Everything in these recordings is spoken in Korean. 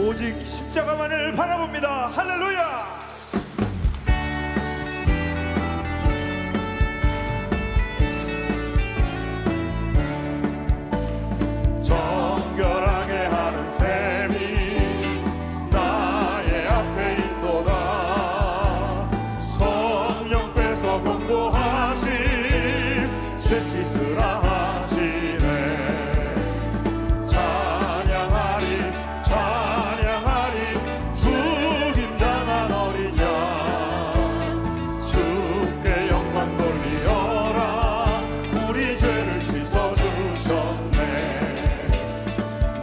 오직 십자가만을 바라봅니다. 할렐루야. 정결하게 하는 셈이 나의 앞에 있도다. 성령께서 공고하심 죄 씻으라 하시네. 찬양하리 찬양하리 죽임당한 어린 양 주께 영광 돌리어라. 우리 죄를 씻어주셨네.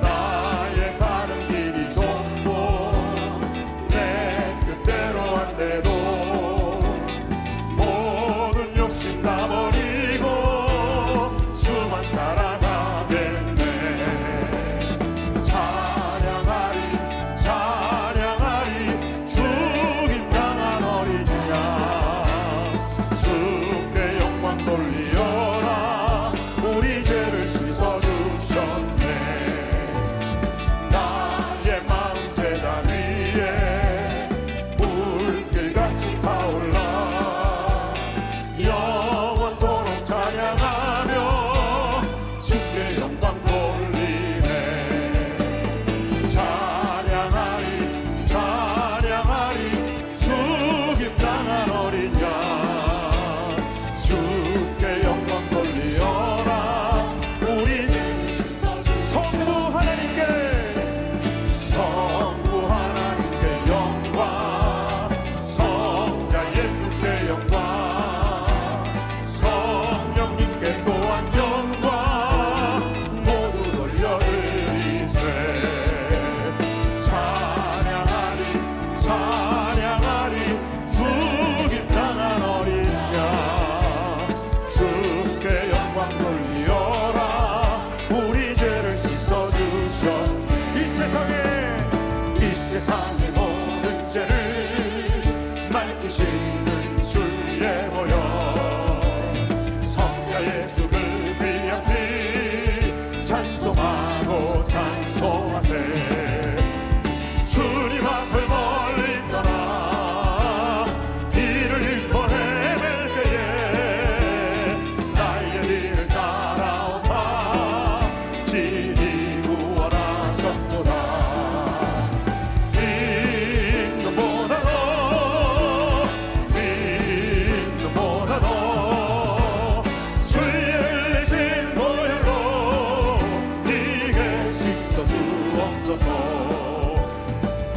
나의 가는 길이 좁고 내 뜻대로 안 돼도 모든 욕심 다 버리고 주만 따라가겠네. 찬양하리 찬양하리 죽임당한 어린 양 주께 영광 돌리어라. 우리 죄를 씻어주셨네. 나의 마음 제단 위에 불길같이 타올라. 영원토록 찬양하며 주께 영광 돌리네. 찬양하리 찬양하리 죽임당한 어린 양 주께 영광 돌리어라. 우리 죄를 씻어주셨네. 성부 하나님께 영광, 성자 예수께 영광, 성령님께 또한 영광 모두 돌려드리세. 찬양하리 찬양하리 죽임당한 어린 양 주께 영광 돌리어라. 우리 죄를 씻어주셨네. 이 세상의 모든 죄를 맑히시는 주의 보혈, 성자 예수 그 귀한 피 찬송하고 찬송하세. 주님 앞을 멀리 떠나 길을 잃고 헤맬 때에 나의 길을 따라오사 친히 구원하셨도다.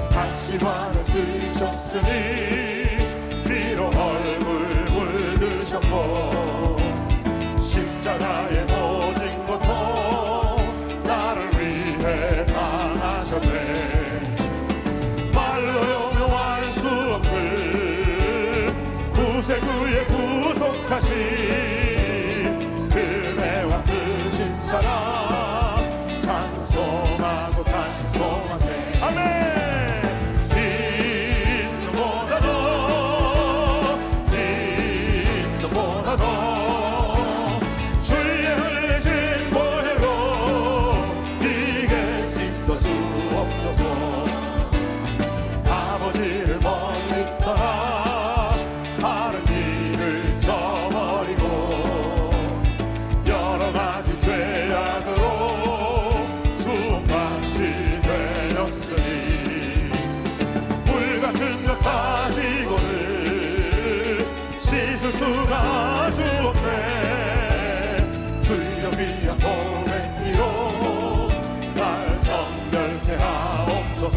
다시마를 쓰셨으니 비로 얼굴 물드셨고 십자가의 모진 고통 나를 위해 당하셨네. 말로 용용할 수 없는 구세주의 구속하신 그네와 크신 사랑 찬송하고 찬송하세. 아멘. 아버지를 멀리 떠나 다른 길을 저버리고 여러 가지 죄악으로 주홍같이 되었으니 물 같은 것 가지고는 씻을 수가 아주 없네. 주여 귀한 고백기로 날 정결케 하옵소서.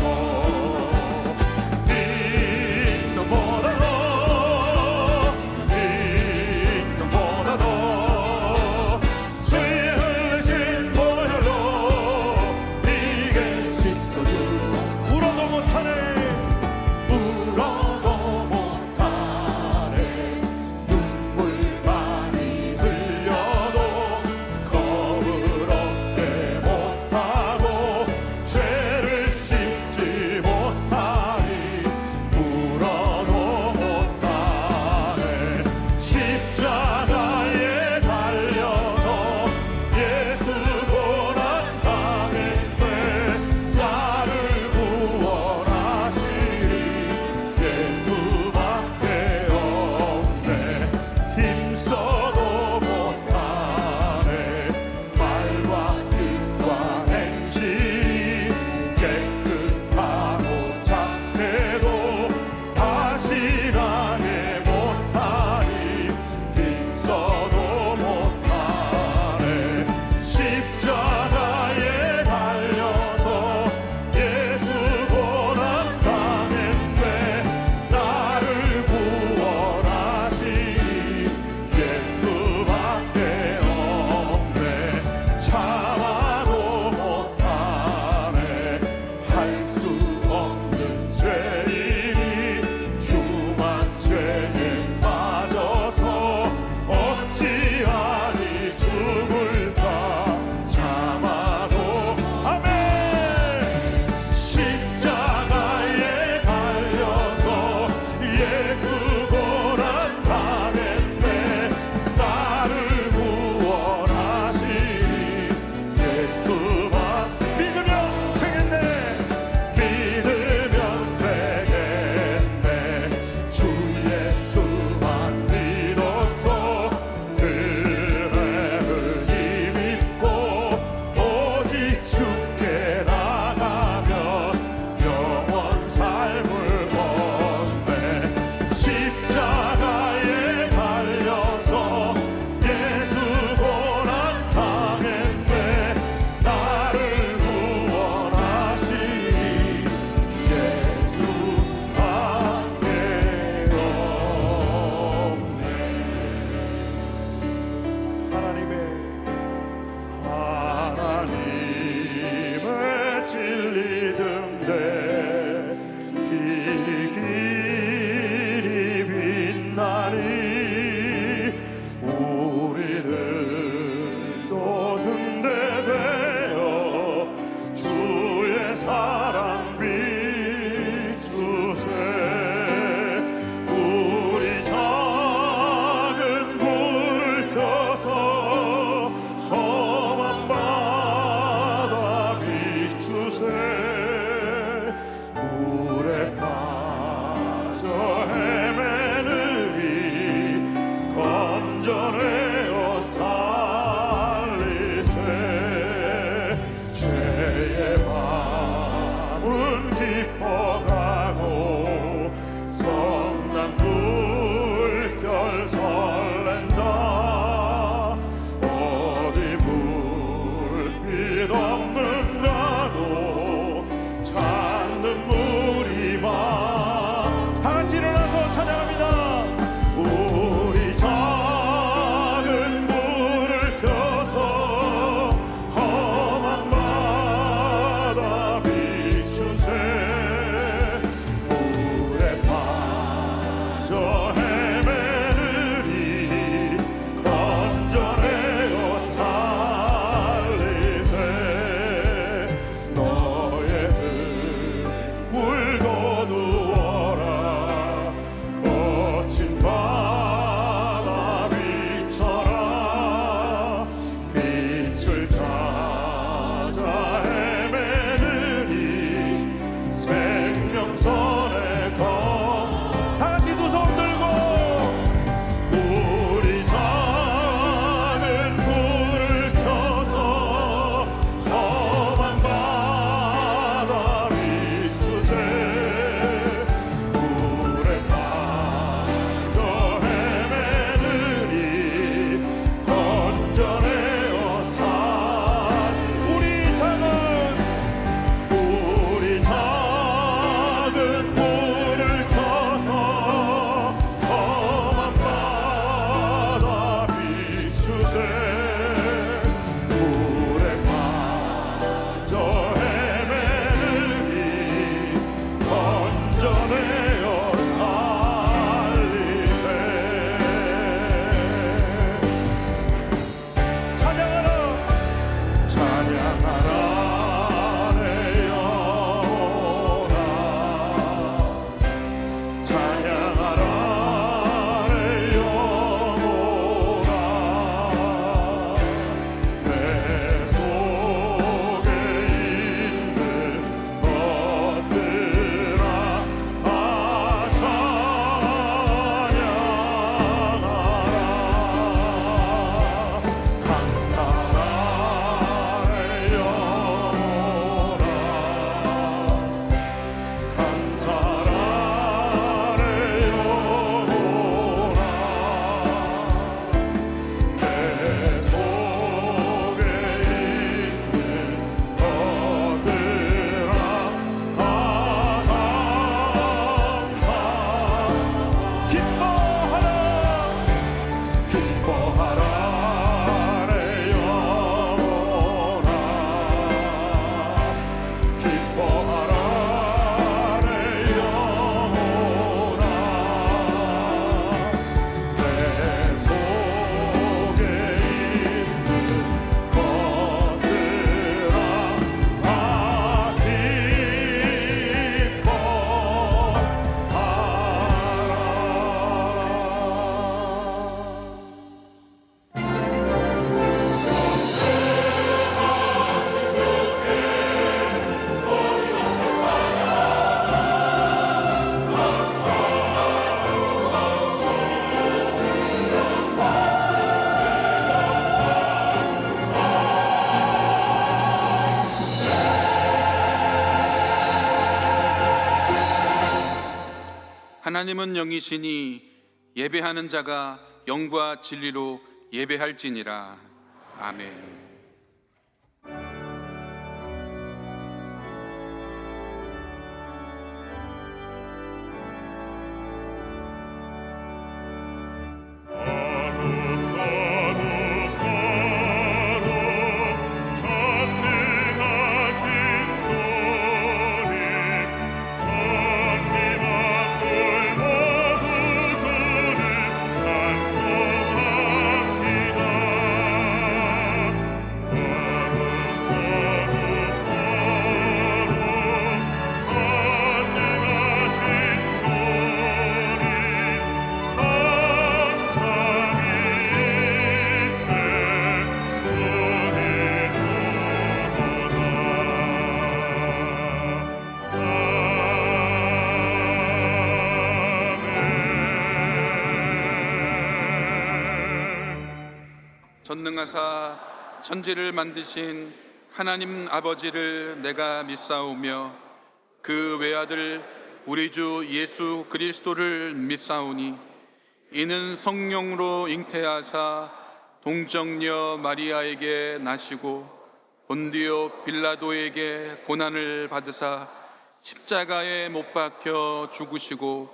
하나님은 영이시니 예배하는 자가 영과 진리로 예배할지니라. 아멘. 전능하사 천지를 만드신 하나님 아버지를 내가 믿사오며 그 외아들 우리 주 예수 그리스도를 믿사오니 이는 성령으로 잉태하사 동정녀 마리아에게 나시고 본디오 빌라도에게 고난을 받으사 십자가에 못 박혀 죽으시고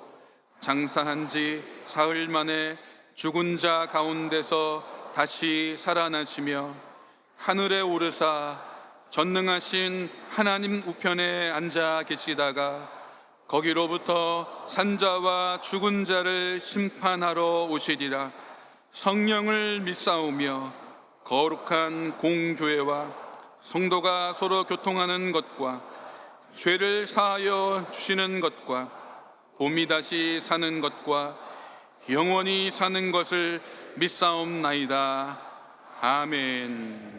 장사한 지 사흘 만에 죽은 자 가운데서 다시 살아나시며 하늘에 오르사 전능하신 하나님 우편에 앉아 계시다가 거기로부터 산자와 죽은 자를 심판하러 오시리라. 성령을 믿사오며 거룩한 공교회와 성도가 서로 교통하는 것과 죄를 사하여 주시는 것과 봄이 다시 사는 것과 영원히 사는 것을 믿사옵나이다. 아멘.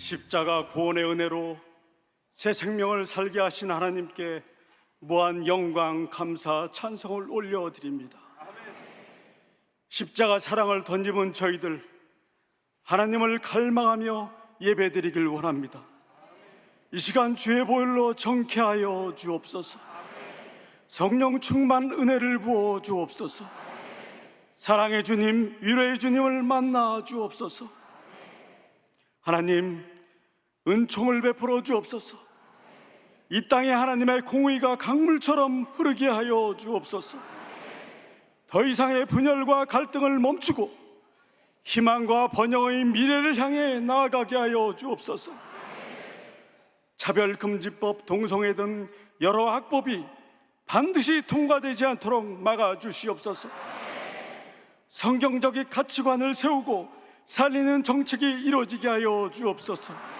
십자가 구원의 은혜로 새 생명을 살게 하신 하나님께 무한 영광, 감사, 찬송을 올려드립니다. 십자가 사랑을 던지면 저희들 하나님을 갈망하며 예배드리길 원합니다. 이 시간 주의 보혈로 정케하여 주옵소서. 성령 충만 은혜를 부어 주옵소서. 사랑의 주님, 위로의 주님을 만나 주옵소서. 하나님, 은총을 베풀어 주옵소서. 이 땅에 하나님의 공의가 강물처럼 흐르게 하여 주옵소서. 더 이상의 분열과 갈등을 멈추고 희망과 번영의 미래를 향해 나아가게 하여 주옵소서. 차별금지법, 동성애 등 여러 악법이 반드시 통과되지 않도록 막아주시옵소서. 성경적인 가치관을 세우고 살리는 정책이 이루어지게 하여 주옵소서.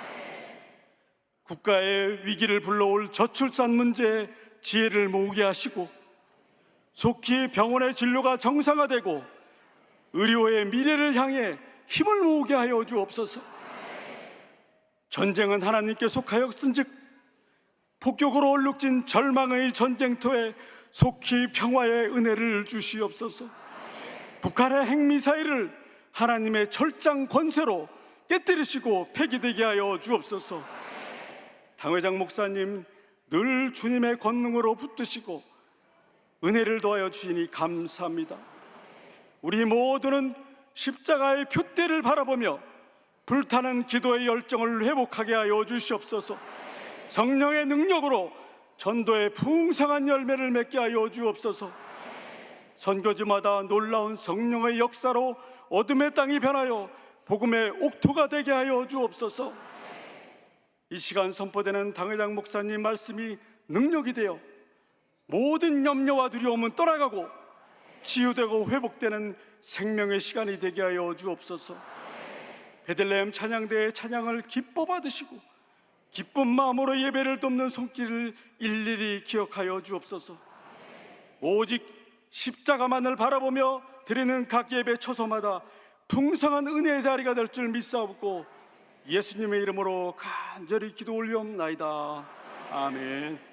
국가의 위기를 불러올 저출산 문제에 지혜를 모으게 하시고 속히 병원의 진료가 정상화되고 의료의 미래를 향해 힘을 모으게 하여 주옵소서. 전쟁은 하나님께 속하였은즉 폭격으로 얼룩진 절망의 전쟁터에 속히 평화의 은혜를 주시옵소서. 북한의 핵미사일을 하나님의 철장 권세로 깨뜨리시고 폐기되게 하여 주옵소서. 당회장 목사님 늘 주님의 권능으로 붙드시고 은혜를 더하여 주시니 감사합니다. 우리 모두는 십자가의 표대를 바라보며 불타는 기도의 열정을 회복하게 하여 주시옵소서. 성령의 능력으로 전도의 풍성한 열매를 맺게 하여 주옵소서. 선교지마다 놀라운 성령의 역사로 어둠의 땅이 변하여 복음의 옥토가 되게 하여 주옵소서. 이 시간 선포되는 당회장 목사님 말씀이 능력이 되어 모든 염려와 두려움은 떠나가고 치유되고 회복되는 생명의 시간이 되게 하여 주옵소서. 베들레헴 찬양대의 찬양을 기뻐 받으시고 기쁜 마음으로 예배를 돕는 손길을 일일이 기억하여 주옵소서. 오직 십자가만을 바라보며 드리는 각 예배 처소마다 풍성한 은혜의 자리가 될 줄 믿사옵고 예수님의 이름으로 간절히 기도 올리옵나이다. 아멘.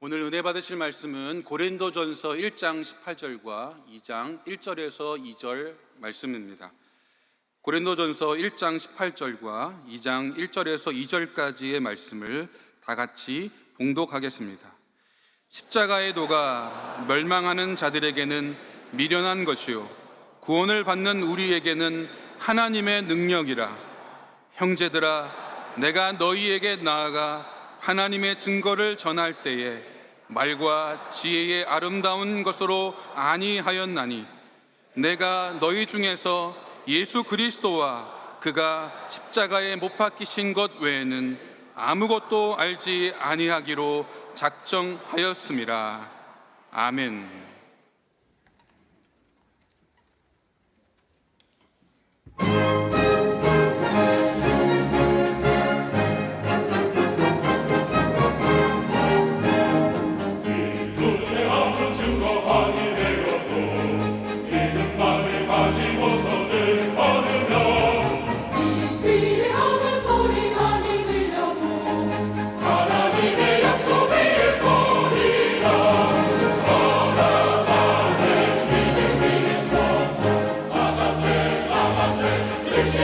오늘 은혜 받으실 말씀은 고린도전서 1장 18절과 2장 1절에서 2절 말씀입니다. 고린도전서 1장 18절과 2장 1절에서 2절까지의 말씀을 다 같이 봉독하겠습니다. 십자가의 도가 멸망하는 자들에게는 미련한 것이요 구원을 받는 우리에게는 하나님의 능력이라. 형제들아, 내가 너희에게 나아가 하나님의 증거를 전할 때에 말과 지혜의 아름다운 것으로 아니하였나니 내가 너희 중에서 예수 그리스도와 그가 십자가에 못 박히신 것 외에는 아무것도 알지 아니하기로 작정하였음이라. 아멘. 그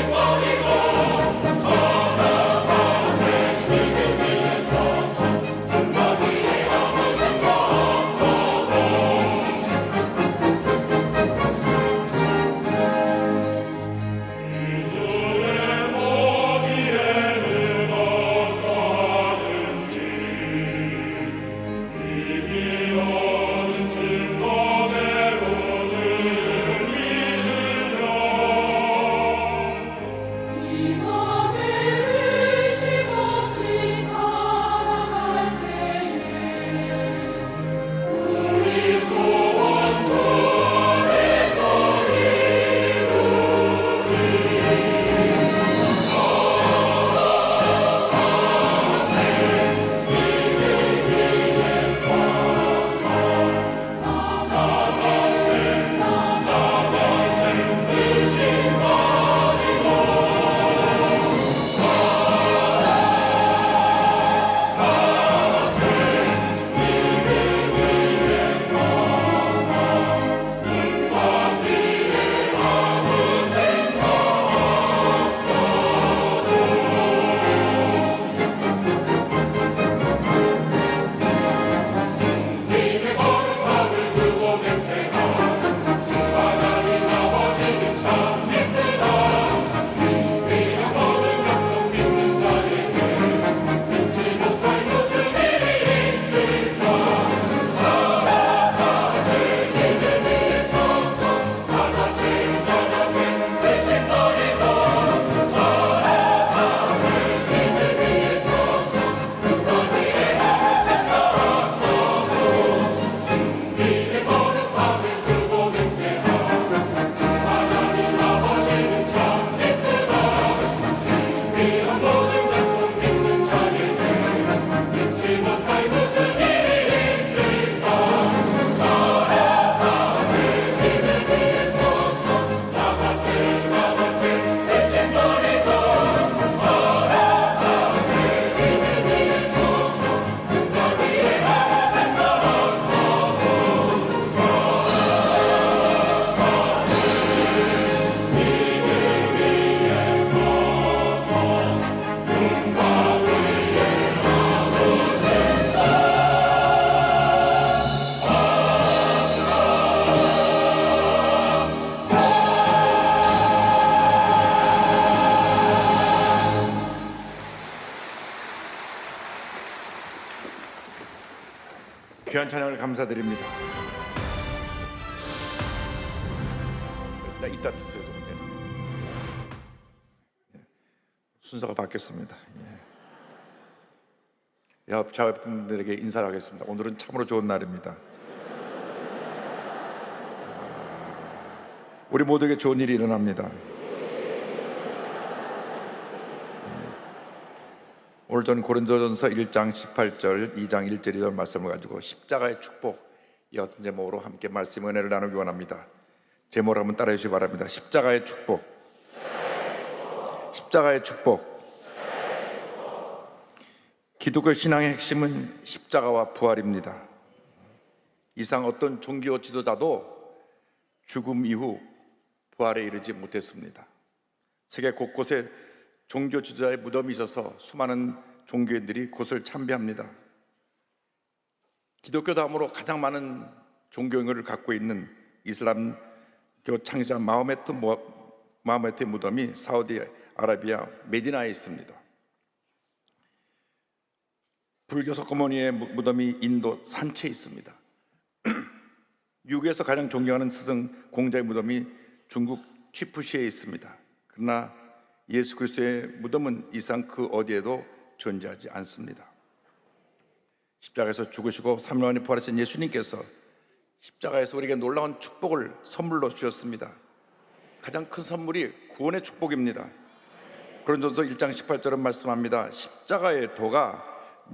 귀한 찬양을 감사드립니다. 나 이따 드세요. 좀. 예. 순서가 바뀌었습니다. 예. 옆 자분들에게 인사를 하겠습니다. 오늘은 참으로 좋은 날입니다. 우리 모두에게 좋은 일이 일어납니다. 오늘 저는 고린도전서 1장 18절, 2장 1절, 2절 말씀을 가지고 십자가의 축복 이 같은 제목으로 함께 말씀 은혜를 나누기 원합니다. 제목을 한번 따라해 주시기 바랍니다. 십자가의 축복. 십자가의 축복. 기독교 신앙의 핵심은 십자가와 부활입니다. 이상 어떤 종교 지도자도 죽음 이후 부활에 이르지 못했습니다. 세계 곳곳에 종교 지도자의 무덤이 있어서 수많은 종교인들이 그것을 참배합니다. 기독교 다음으로 가장 많은 종교인을 갖고 있는 이슬람교 창시자 마호메트의 무덤이 사우디아라비아 메디나에 있습니다. 불교 석가모니의 무덤이 인도 산체에 있습니다. 미국에서 가장 존경하는 스승 공자의 무덤이 중국 취푸시에 있습니다. 그러나 예수 그리스도의 무덤은 이상 그 어디에도 존재하지 않습니다. 십자가에서 죽으시고 3일 만에 부활하신 예수님께서 십자가에서 우리에게 놀라운 축복을 선물로 주셨습니다. 가장 큰 선물이 구원의 축복입니다. 고린도전서 1장 18절은 말씀합니다. 십자가의 도가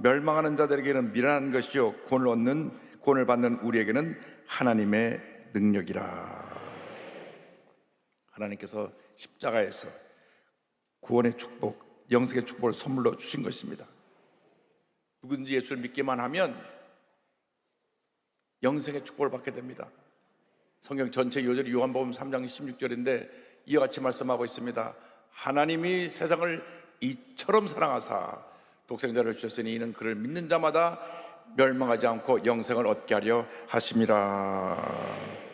멸망하는 자들에게는 미련한 것이요 구원을 받는 우리에게는 하나님의 능력이라. 하나님께서 십자가에서 구원의 축복, 영생의 축복을 선물로 주신 것입니다. 누구든지 예수를 믿기만 하면 영생의 축복을 받게 됩니다. 성경 전체 요절이 요한복음 3장 16절인데 이와 같이 말씀하고 있습니다. 하나님이 세상을 이처럼 사랑하사 독생자를 주셨으니 이는 그를 믿는 자마다 멸망하지 않고 영생을 얻게 하려 하심이라.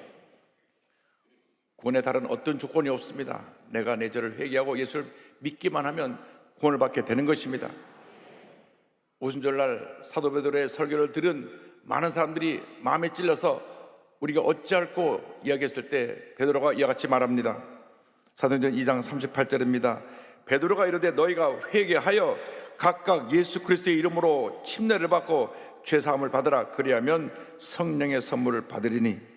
구원에 다른 어떤 조건이 없습니다. 내가 내 죄를 회개하고 예수를 믿기만 하면 구원을 받게 되는 것입니다. 오순절날 사도 베드로의 설교를 들은 많은 사람들이 마음에 찔려서 우리가 어찌할꼬 이야기했을 때 베드로가 이와 같이 말합니다. 사도행전 2장 38절입니다. 베드로가 이르되 너희가 회개하여 각각 예수 그리스도의 이름으로 침례를 받고 죄사함을 받으라. 그리하면 성령의 선물을 받으리니.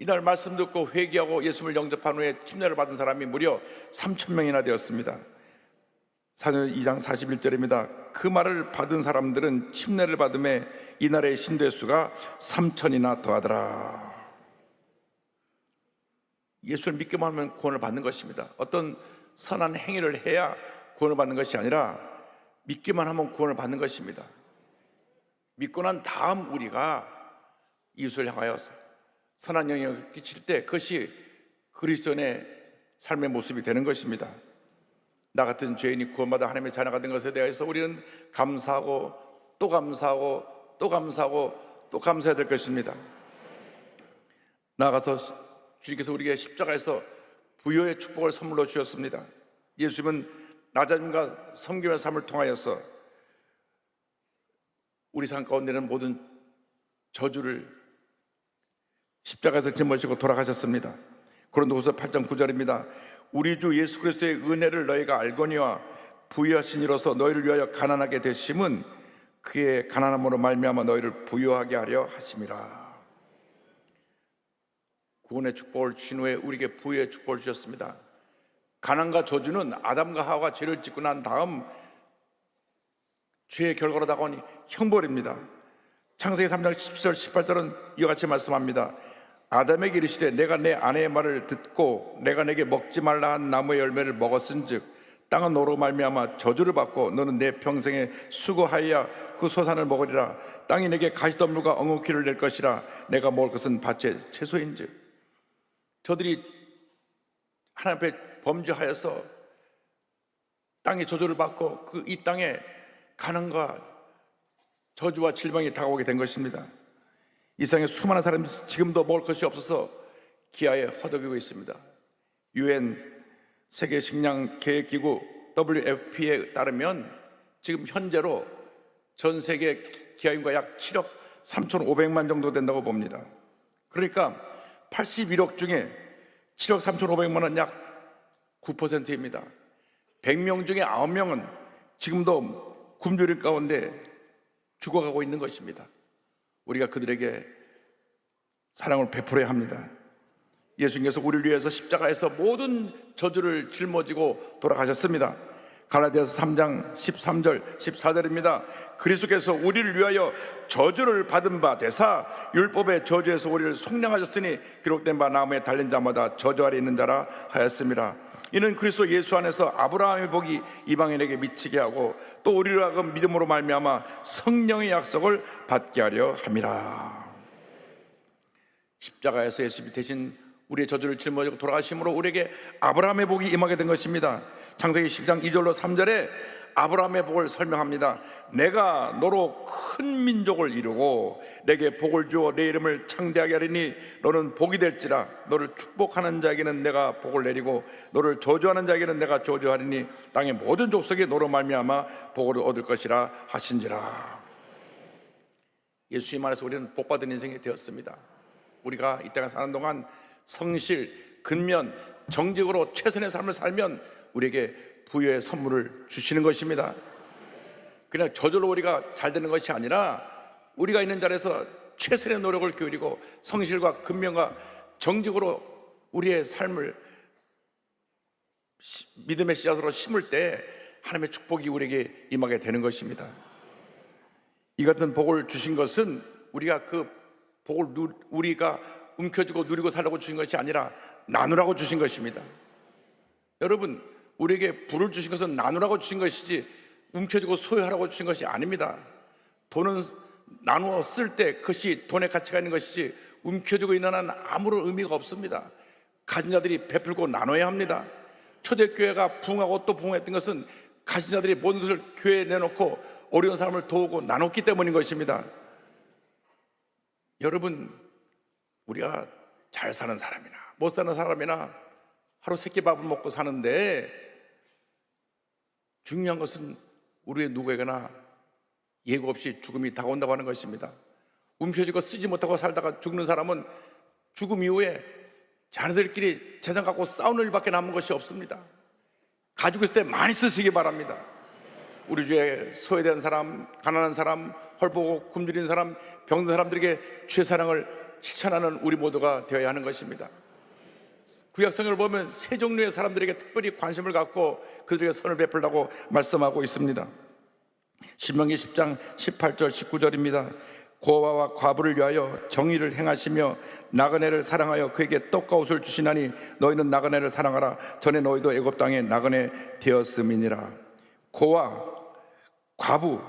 이날 말씀 듣고 회개하고 예수를 영접한 후에 침례를 받은 사람이 무려 3,000명이나 되었습니다. 사도행전 2장 41절입니다. 그 말을 받은 사람들은 침례를 받음에 이날의 신도의 수가 3,000이나 더하더라. 예수를 믿기만 하면 구원을 받는 것입니다. 어떤 선한 행위를 해야 구원을 받는 것이 아니라 믿기만 하면 구원을 받는 것입니다. 믿고 난 다음 우리가 이웃을 향하여서 선한 영향을 끼칠 때 그것이 그리스도인의 삶의 모습이 되는 것입니다. 나 같은 죄인이 구원받아 하나님의 자녀가 된 것에 대해서 우리는 감사하고 또 감사하고 또 감사하고 또 감사해야 될 것입니다. 나아가서 주님께서 우리에게 십자가에서 부여의 축복을 선물로 주셨습니다. 예수님은 나자님과 섬김의 삶을 통하여서 우리 삶 가운데는 모든 저주를 십자가에서 짊어지고 돌아가셨습니다. 고린도후서 8장 9절입니다. 우리 주 예수 그리스도의 은혜를 너희가 알거니와 부유하신 이로서 너희를 위하여 가난하게 되심은 그의 가난함으로 말미암아 너희를 부유하게 하려 하심이라. 구원의 축복을 주신 후에 우리에게 부유의 축복을 주셨습니다. 가난과 저주는 아담과 하와가 죄를 짓고 난 다음 죄의 결과로 다가온 형벌입니다. 창세기 3장 17절 18절은 이와 같이 말씀합니다. 아담에게 이르시되 내가 내 아내의 말을 듣고 내가 내게 먹지 말라 한 나무의 열매를 먹었은즉 땅은 너로 말미암아 저주를 받고 너는 내 평생에 수고하여 그 소산을 먹으리라. 땅이 내게 가시덤불과 엉겅퀴를 낼 것이라. 내가 먹을 것은 밭의 채소인즉. 저들이 하나님 앞에 범죄하여서 땅의 저주를 받고 이 땅에 가난과 저주와 질병이 다가오게 된 것입니다. 이 세상에 수많은 사람이 지금도 먹을 것이 없어서 기아에 허덕이고 있습니다. UN 세계 식량 계획 기구 WFP에 따르면 지금 현재로 전 세계 기아인구가 약 7억 3,500만 정도 된다고 봅니다. 그러니까 81억 중에 7억 3,500만 원 약 9%입니다. 100명 중에 9명은 지금도 굶주림 가운데 죽어가고 있는 것입니다. 우리가 그들에게 사랑을 베풀어야 합니다. 예수님께서 우리를 위해서 십자가에서 모든 저주를 짊어지고 돌아가셨습니다. 갈라디아서 3장 13절 14절입니다. 그리스도께서 우리를 위하여 저주를 받은 바 되사 율법의 저주에서 우리를 속량하셨으니 기록된 바 나무에 달린 자마다 저주 아래 있는 자라 하였습니다. 이는 그리스도 예수 안에서 아브라함의 복이 이방인에게 미치게 하고 또 우리를 하금 믿음으로 말미암아 성령의 약속을 받게 하려 함이라. 십자가에서 예수님이 대신 우리의 저주를 짊어지고 돌아가심으로 우리에게 아브라함의 복이 임하게 된 것입니다. 창세기 10장 2절로 3절에 아브라함의 복을 설명합니다. 내가 너로 큰 민족을 이루고 내게 복을 주어 내 이름을 창대하게 하리니 너는 복이 될지라. 너를 축복하는 자에게는 내가 복을 내리고 너를 저주하는 자에게는 내가 저주하리니 땅의 모든 족속이 너로 말미암아 복을 얻을 것이라 하신지라. 예수님 안에서 우리는 복받은 인생이 되었습니다. 우리가 이 땅에 사는 동안 성실, 근면, 정직으로 최선의 삶을 살면 우리에게 부여의 선물을 주시는 것입니다. 그냥 저절로 우리가 잘 되는 것이 아니라 우리가 있는 자리에서 최선의 노력을 기울이고 성실과 근면과 정직으로 우리의 삶을 믿음의 씨앗으로 심을 때 하나님의 축복이 우리에게 임하게 되는 것입니다. 이 같은 복을 주신 것은 우리가 그 복을 우리가 움켜쥐고 누리고 살라고 주신 것이 아니라 나누라고 주신 것입니다. 여러분, 우리에게 부를 주신 것은 나누라고 주신 것이지 움켜쥐고 소유하라고 주신 것이 아닙니다. 돈은 나누어 쓸 때 그것이 돈의 가치가 있는 것이지 움켜쥐고 있는 한 아무런 의미가 없습니다. 가진 자들이 베풀고 나눠야 합니다. 초대교회가 부흥하고 또 부흥했던 것은 가진 자들이 모든 것을 교회에 내놓고 어려운 사람을 도우고 나눴기 때문인 것입니다. 여러분, 우리가 잘 사는 사람이나 못 사는 사람이나 하루 세끼 밥을 먹고 사는데 중요한 것은 우리의 누구에게나 예고 없이 죽음이 다가온다고 하는 것입니다. 움켜쥐고 쓰지 못하고 살다가 죽는 사람은 죽음 이후에 자녀들끼리 재산 갖고 싸우는 일밖에 남은 것이 없습니다. 가지고 있을 때 많이 쓰시기 바랍니다. 우리 주에 소외된 사람, 가난한 사람, 헐벗고 굶주린 사람, 병든 사람들에게 주의 사랑을 실천하는 우리 모두가 되어야 하는 것입니다. 구약성경을 보면 세 종류의 사람들에게 특별히 관심을 갖고 그들에게 선을 베풀라고 말씀하고 있습니다. 신명기 10장 18절 19절입니다. 고아와 과부를 위하여 정의를 행하시며 나그네를 사랑하여 그에게 떡과 옷을 주시나니 너희는 나그네를 사랑하라. 전에 너희도 애굽 땅에 나그네 되었음이니라. 고아, 과부,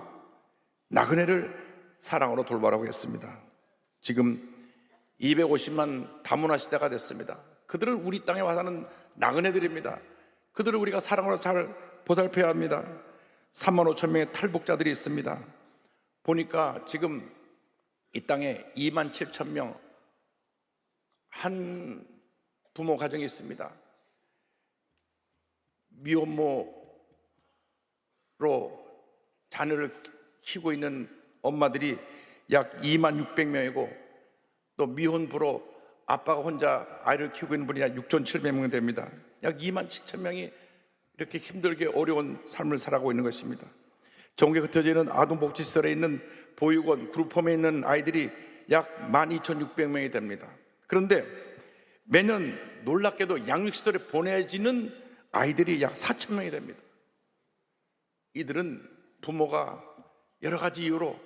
나그네를 사랑으로 돌보라고 했습니다. 지금 250만 다문화 시대가 됐습니다. 그들은 우리 땅에 와서 사는 나그네들입니다. 그들을 우리가 사랑으로 잘 보살펴야 합니다. 3만 5천 명의 탈북자들이 있습니다. 보니까 지금 이 땅에 2만 7천 명 한 부모 가정이 있습니다. 미혼모로 자녀를 키우고 있는 엄마들이 약 2만 600명이고 또 미혼부로 아빠가 혼자 아이를 키우고 있는 분이 약 6,700명 됩니다. 약 2만 7천 명이 이렇게 힘들게 어려운 삶을 살아가고 있는 것입니다. 전국에 흩어져 있는 아동복지시설에 있는 보육원, 그룹홈에 있는 아이들이 약 12,600명이 됩니다. 그런데 매년 놀랍게도 양육시설에 보내지는 아이들이 약 4,000명이 됩니다. 이들은 부모가 여러 가지 이유로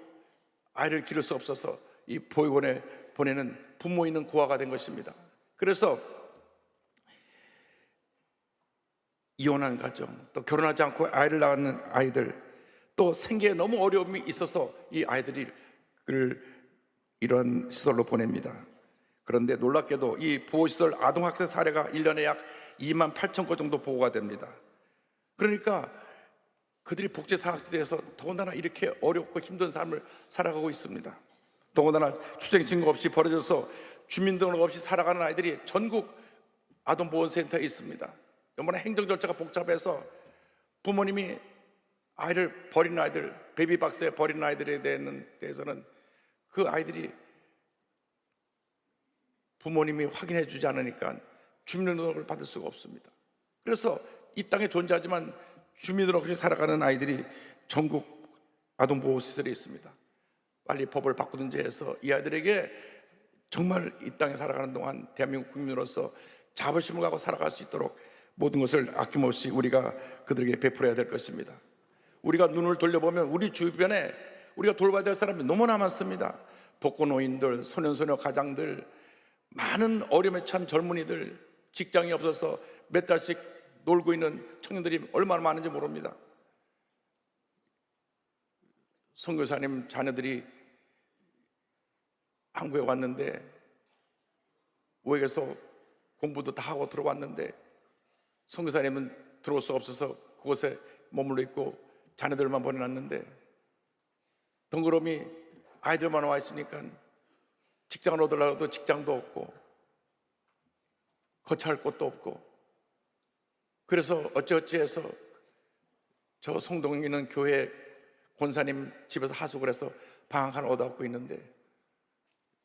아이를 기를 수 없어서 이 보육원에 보내는 부모 있는 고아가 된 것입니다. 그래서 이혼한 가정, 또 결혼하지 않고 아이를 낳는 아이들, 또 생계에 너무 어려움이 있어서 이 아이들을 이런 시설로 보냅니다. 그런데 놀랍게도 이 보호시설 아동학대 사례가 1년에 약 2만 8천 건 정도 보고가 됩니다. 그러니까 그들이 복지사각지대에서 더군다나 이렇게 어렵고 힘든 삶을 살아가고 있습니다. 더군다나 출생신고 없이 버려져서 주민등록 없이 살아가는 아이들이 전국 아동보호센터에 있습니다. 얼마나 행정 절차가 복잡해서 부모님이 아이를 버리는 아이들, 베이비박스에 버리는 아이들에 대해서는 그 아이들이 부모님이 확인해 주지 않으니까 주민등록을 받을 수가 없습니다. 그래서 이 땅에 존재하지만 주민등록 없이 살아가는 아이들이 전국 아동보호시설에 있습니다. 빨리 법을 바꾸든지 해서 이 아이들에게 정말 이 땅에 살아가는 동안 대한민국 국민으로서 자부심을 갖고 살아갈 수 있도록 모든 것을 아낌없이 우리가 그들에게 베풀어야 될 것입니다. 우리가 눈을 돌려보면 우리 주변에 우리가 돌봐야 될 사람이 너무나 많습니다. 독거노인들, 소년소녀 가장들, 많은 어려움에 처한 젊은이들, 직장이 없어서 몇 달씩 놀고 있는 청년들이 얼마나 많은지 모릅니다. 선교사님 자녀들이 한국에 왔는데 외국에서 공부도 다 하고 들어왔는데 선교사님은 들어올 수가 없어서 그곳에 머물러 있고 자녀들만 보내놨는데 덩그러니 아이들만 와 있으니까 직장을 얻으려고 직장도 없고 거처할 곳도 없고 그래서 어찌어찌해서 저 송동에 있는 교회 권사님 집에서 하숙을 해서 방 하나 얻어갖고 있는데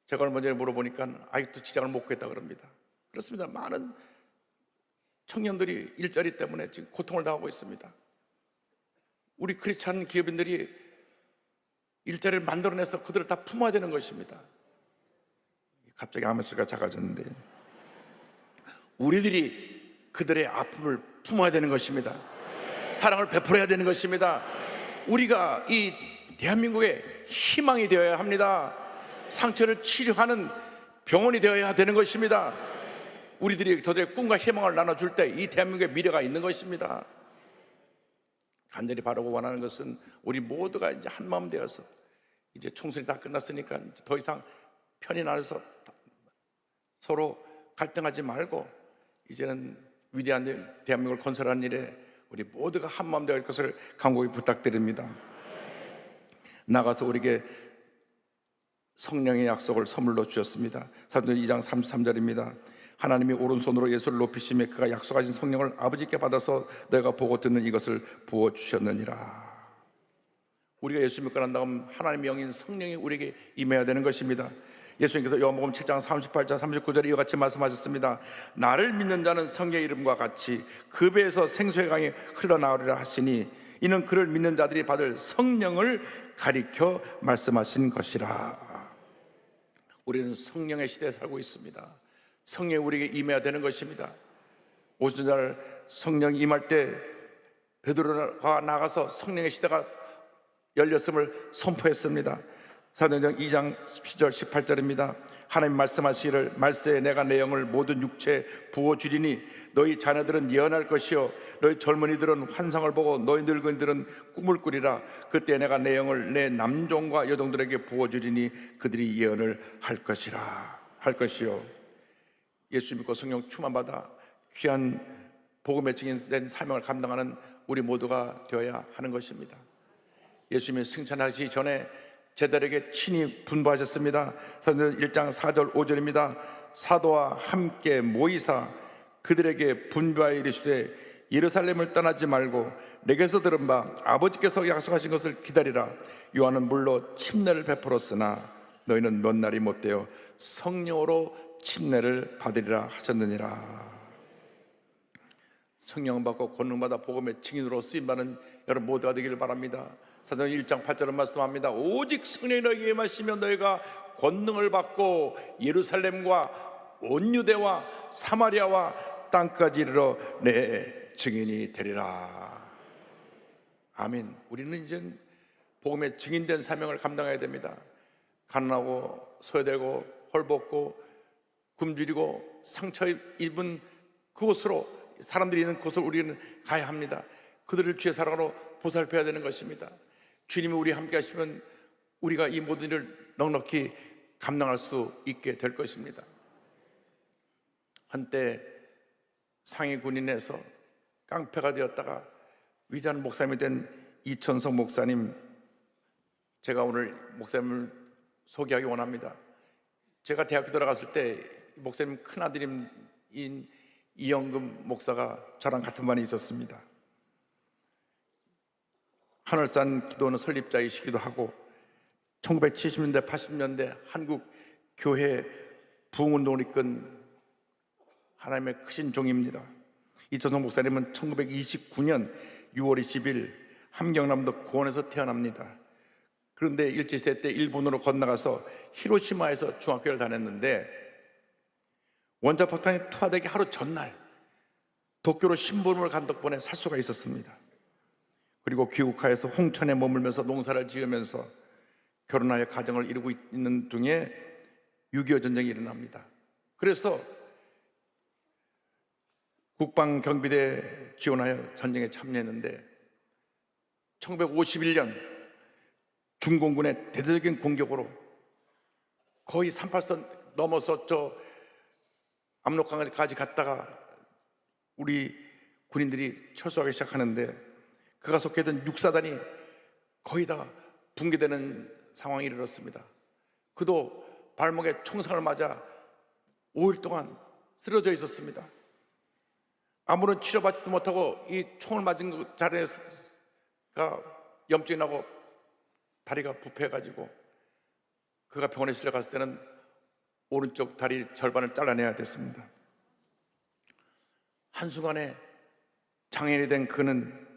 제가 얼마 전에 물어보니까 아직도 직장을 못 구했다 그럽니다. 그렇습니다. 많은 청년들이 일자리 때문에 지금 고통을 당하고 있습니다. 우리 크리스찬 기업인들이 일자리를 만들어내서 그들을 다 품어야 되는 것입니다. 갑자기 아멘소리가 작아졌는데 우리들이 그들의 아픔을 품어야 되는 것입니다. 사랑을 베풀어야 되는 것입니다. 우리가 이 대한민국의 희망이 되어야 합니다. 상처를 치료하는 병원이 되어야 되는 것입니다. 우리들이 저들의 꿈과 희망을 나눠줄 때 이 대한민국의 미래가 있는 것입니다. 간절히 바라고 원하는 것은 우리 모두가 이제 한마음 되어서 이제 총선이 다 끝났으니까 이제 더 이상 편이 나눠서 서로 갈등하지 말고 이제는 위대한 대한민국을 건설하는 일에 우리 모두가 한마음 되어야 할 것을 간곡히 부탁드립니다. 나가서 우리에게 성령의 약속을 선물로 주셨습니다. 사도행전 2장 33절입니다. 하나님이 오른손으로 예수를 높이시며 그가 약속하신 성령을 아버지께 받아서 너희가 보고 듣는 이것을 부어주셨느니라. 우리가 예수 믿고 난 다음 하나님의 영인 성령이 우리에게 임해야 되는 것입니다. 예수님께서 요한복음 7장 38절 39절에 이와 같이 말씀하셨습니다. 나를 믿는 자는 성령의 이름과 같이 그 배에서 생수의 강이 흘러나오리라 하시니 이는 그를 믿는 자들이 받을 성령을 가리켜 말씀하신 것이라. 우리는 성령의 시대에 살고 있습니다. 성령이 우리에게 임해야 되는 것입니다. 오순절 성령이 임할 때 베드로가 나가서 성령의 시대가 열렸음을 선포했습니다. 사도행전 2장 17절 18절입니다. 하나님 말씀하시기를 말세에 내가 내 영을 모든 육체에 부어주리니 너희 자녀들은 예언할 것이요 너희 젊은이들은 환상을 보고 너희 늙은이들은 꿈을 꾸리라. 그때 내가 내 영을 내 남종과 여종들에게 부어주리니 그들이 예언을 할 것이요. 예수 믿고 성령 충만받아 귀한 복음의 증인된 사명을 감당하는 우리 모두가 되어야 하는 것입니다. 예수님이 승천하시기 전에 제자들에게 친히 분부하셨습니다. 사도행전 1장 4절 5절입니다. 사도와 함께 모이사 그들에게 분부하여 이르시되 예루살렘을 떠나지 말고 내게서 들은 바 아버지께서 약속하신 것을 기다리라. 요한은 물로 침례를 베풀었으나 너희는 몇 날이 못되어 성령으로 침례를 받으리라 하셨느니라. 성령 받고 권능받아 복음의 증인으로 쓰임받는 여러분 모두가 되기를 바랍니다. 사도행전 1장 8절은 말씀합니다. 오직 성령이 너희에게 임하시면 너희가 권능을 받고 예루살렘과 온 유대와 사마리아와 땅까지 이르러 내 증인이 되리라. 아멘. 우리는 이제 복음의 증인된 사명을 감당해야 됩니다. 가난하고 소외되고 헐벗고 굶주리고 상처 입은 그곳으로 사람들이 있는 곳으로 우리는 가야 합니다. 그들을 주의 사랑으로 보살펴야 되는 것입니다. 주님이 우리 함께 하시면 우리가 이 모든 일을 넉넉히 감당할 수 있게 될 것입니다. 한때 상위 군인에서 깡패가 되었다가 위대한 목사님이 된 이천성 목사님, 제가 오늘 목사님을 소개하기 원합니다. 제가 대학교 들어갔을 때 목사님 큰아들인 이영금 목사가 저랑 같은 반에 있었습니다. 하늘산 기도원 설립자이시기도 하고 1970년대, 80년대 한국 교회 부흥운동을 이끈 하나님의 크신 종입니다. 이천성 목사님은 1929년 6월 20일 함경남도 고원에서 태어납니다. 그런데 일제시대 때 일본으로 건너가서 히로시마에서 중학교를 다녔는데 원자폭탄이 투하되기 하루 전날 도쿄로 심부름을 간 덕분에 살 수가 있었습니다. 그리고 귀국하여서 홍천에 머물면서 농사를 지으면서 결혼하여 가정을 이루고 있는 중에 6.25 전쟁이 일어납니다. 그래서 국방경비대 지원하여 전쟁에 참여했는데 1951년 중공군의 대대적인 공격으로 거의 38선 넘어서 저 압록강까지 갔다가 우리 군인들이 철수하기 시작하는데 그가 속해있던 육사단이 거의 다 붕괴되는 상황에 이르렀습니다. 그도 발목에 총상을 맞아 5일 동안 쓰러져 있었습니다. 아무런 치료받지도 못하고 이 총을 맞은 그 자리가 염증이 나고 다리가 부패해가지고 그가 병원에 실려갔을 때는 오른쪽 다리 절반을 잘라내야 됐습니다. 한순간에 장애인이 된 그는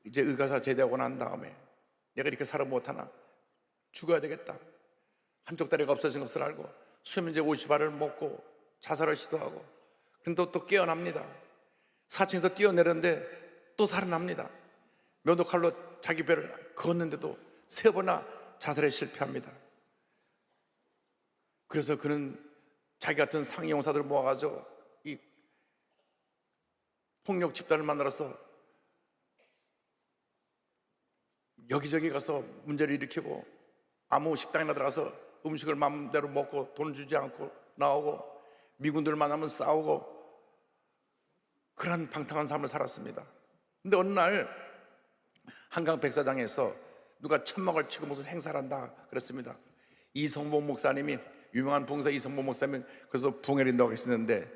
이제 의가사 제대하고 난 다음에 내가 이렇게 살아 못하나 죽어야 되겠다. 한쪽 다리가 없어진 것을 알고 수면제 50알을 먹고 자살을 시도하고 그런데 또 깨어납니다. 4층에서 뛰어내렸는데 또 살아납니다. 면도칼로 자기 배를 그었는데도 3번이나 자살에 실패합니다. 그래서 그는 자기 같은 상위 용사들을 모아가지고 이 폭력 집단을 만들어서 여기저기 가서 문제를 일으키고 아무 식당이나 들어가서 음식을 마음대로 먹고 돈 주지 않고 나오고 미군들 만나면 싸우고 그런 방탕한 삶을 살았습니다. 근데 어느 날 한강 백사장에서 누가 천막을 치고 무슨 행사를 한다 그랬습니다. 이성모 목사님이 유명한 부흥사 이성모 목사님이 그래서 부흥회를 인도하고 계시는데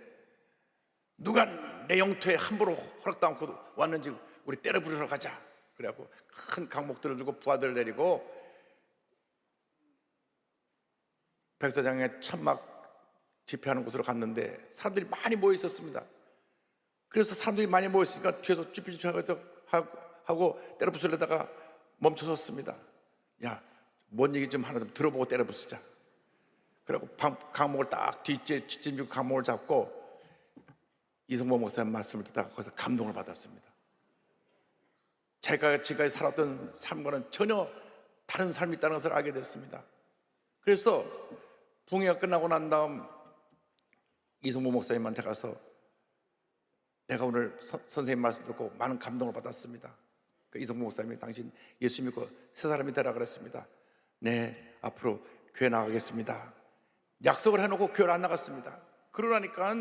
누가 내 영토에 함부로 허락도 않고 왔는지 우리 때려 부르러 가자. 그래갖고 큰 강목들을 들고 부하들을 데리고 백사장에 천막 집회하는 곳으로 갔는데 사람들이 많이 모여 있었습니다. 그래서 사람들이 많이 모여 있으니까 뒤에서 쭈삐쭈삐하고 때려 부수려다가 멈춰섰습니다. 야, 뭔 얘기 좀 하나 좀 들어보고 때려 부수자. 그래갖고 강목을 딱 뒷짐지고 강목을 잡고 이성모 목사님 말씀을 듣다가 거기서 감동을 받았습니다. 제가 지금까지 살았던 삶과는 전혀 다른 삶이 있다는 것을 알게 됐습니다. 그래서 부흥회가 끝나고 난 다음 이성모 목사님한테 가서 내가 오늘 선생님 말씀 듣고 많은 감동을 받았습니다. 그 이성모 목사님이 당신 예수 믿고 새 사람이 되라 그랬습니다. 네, 앞으로 교회 나가겠습니다. 약속을 해놓고 교회를 안 나갔습니다. 그러니까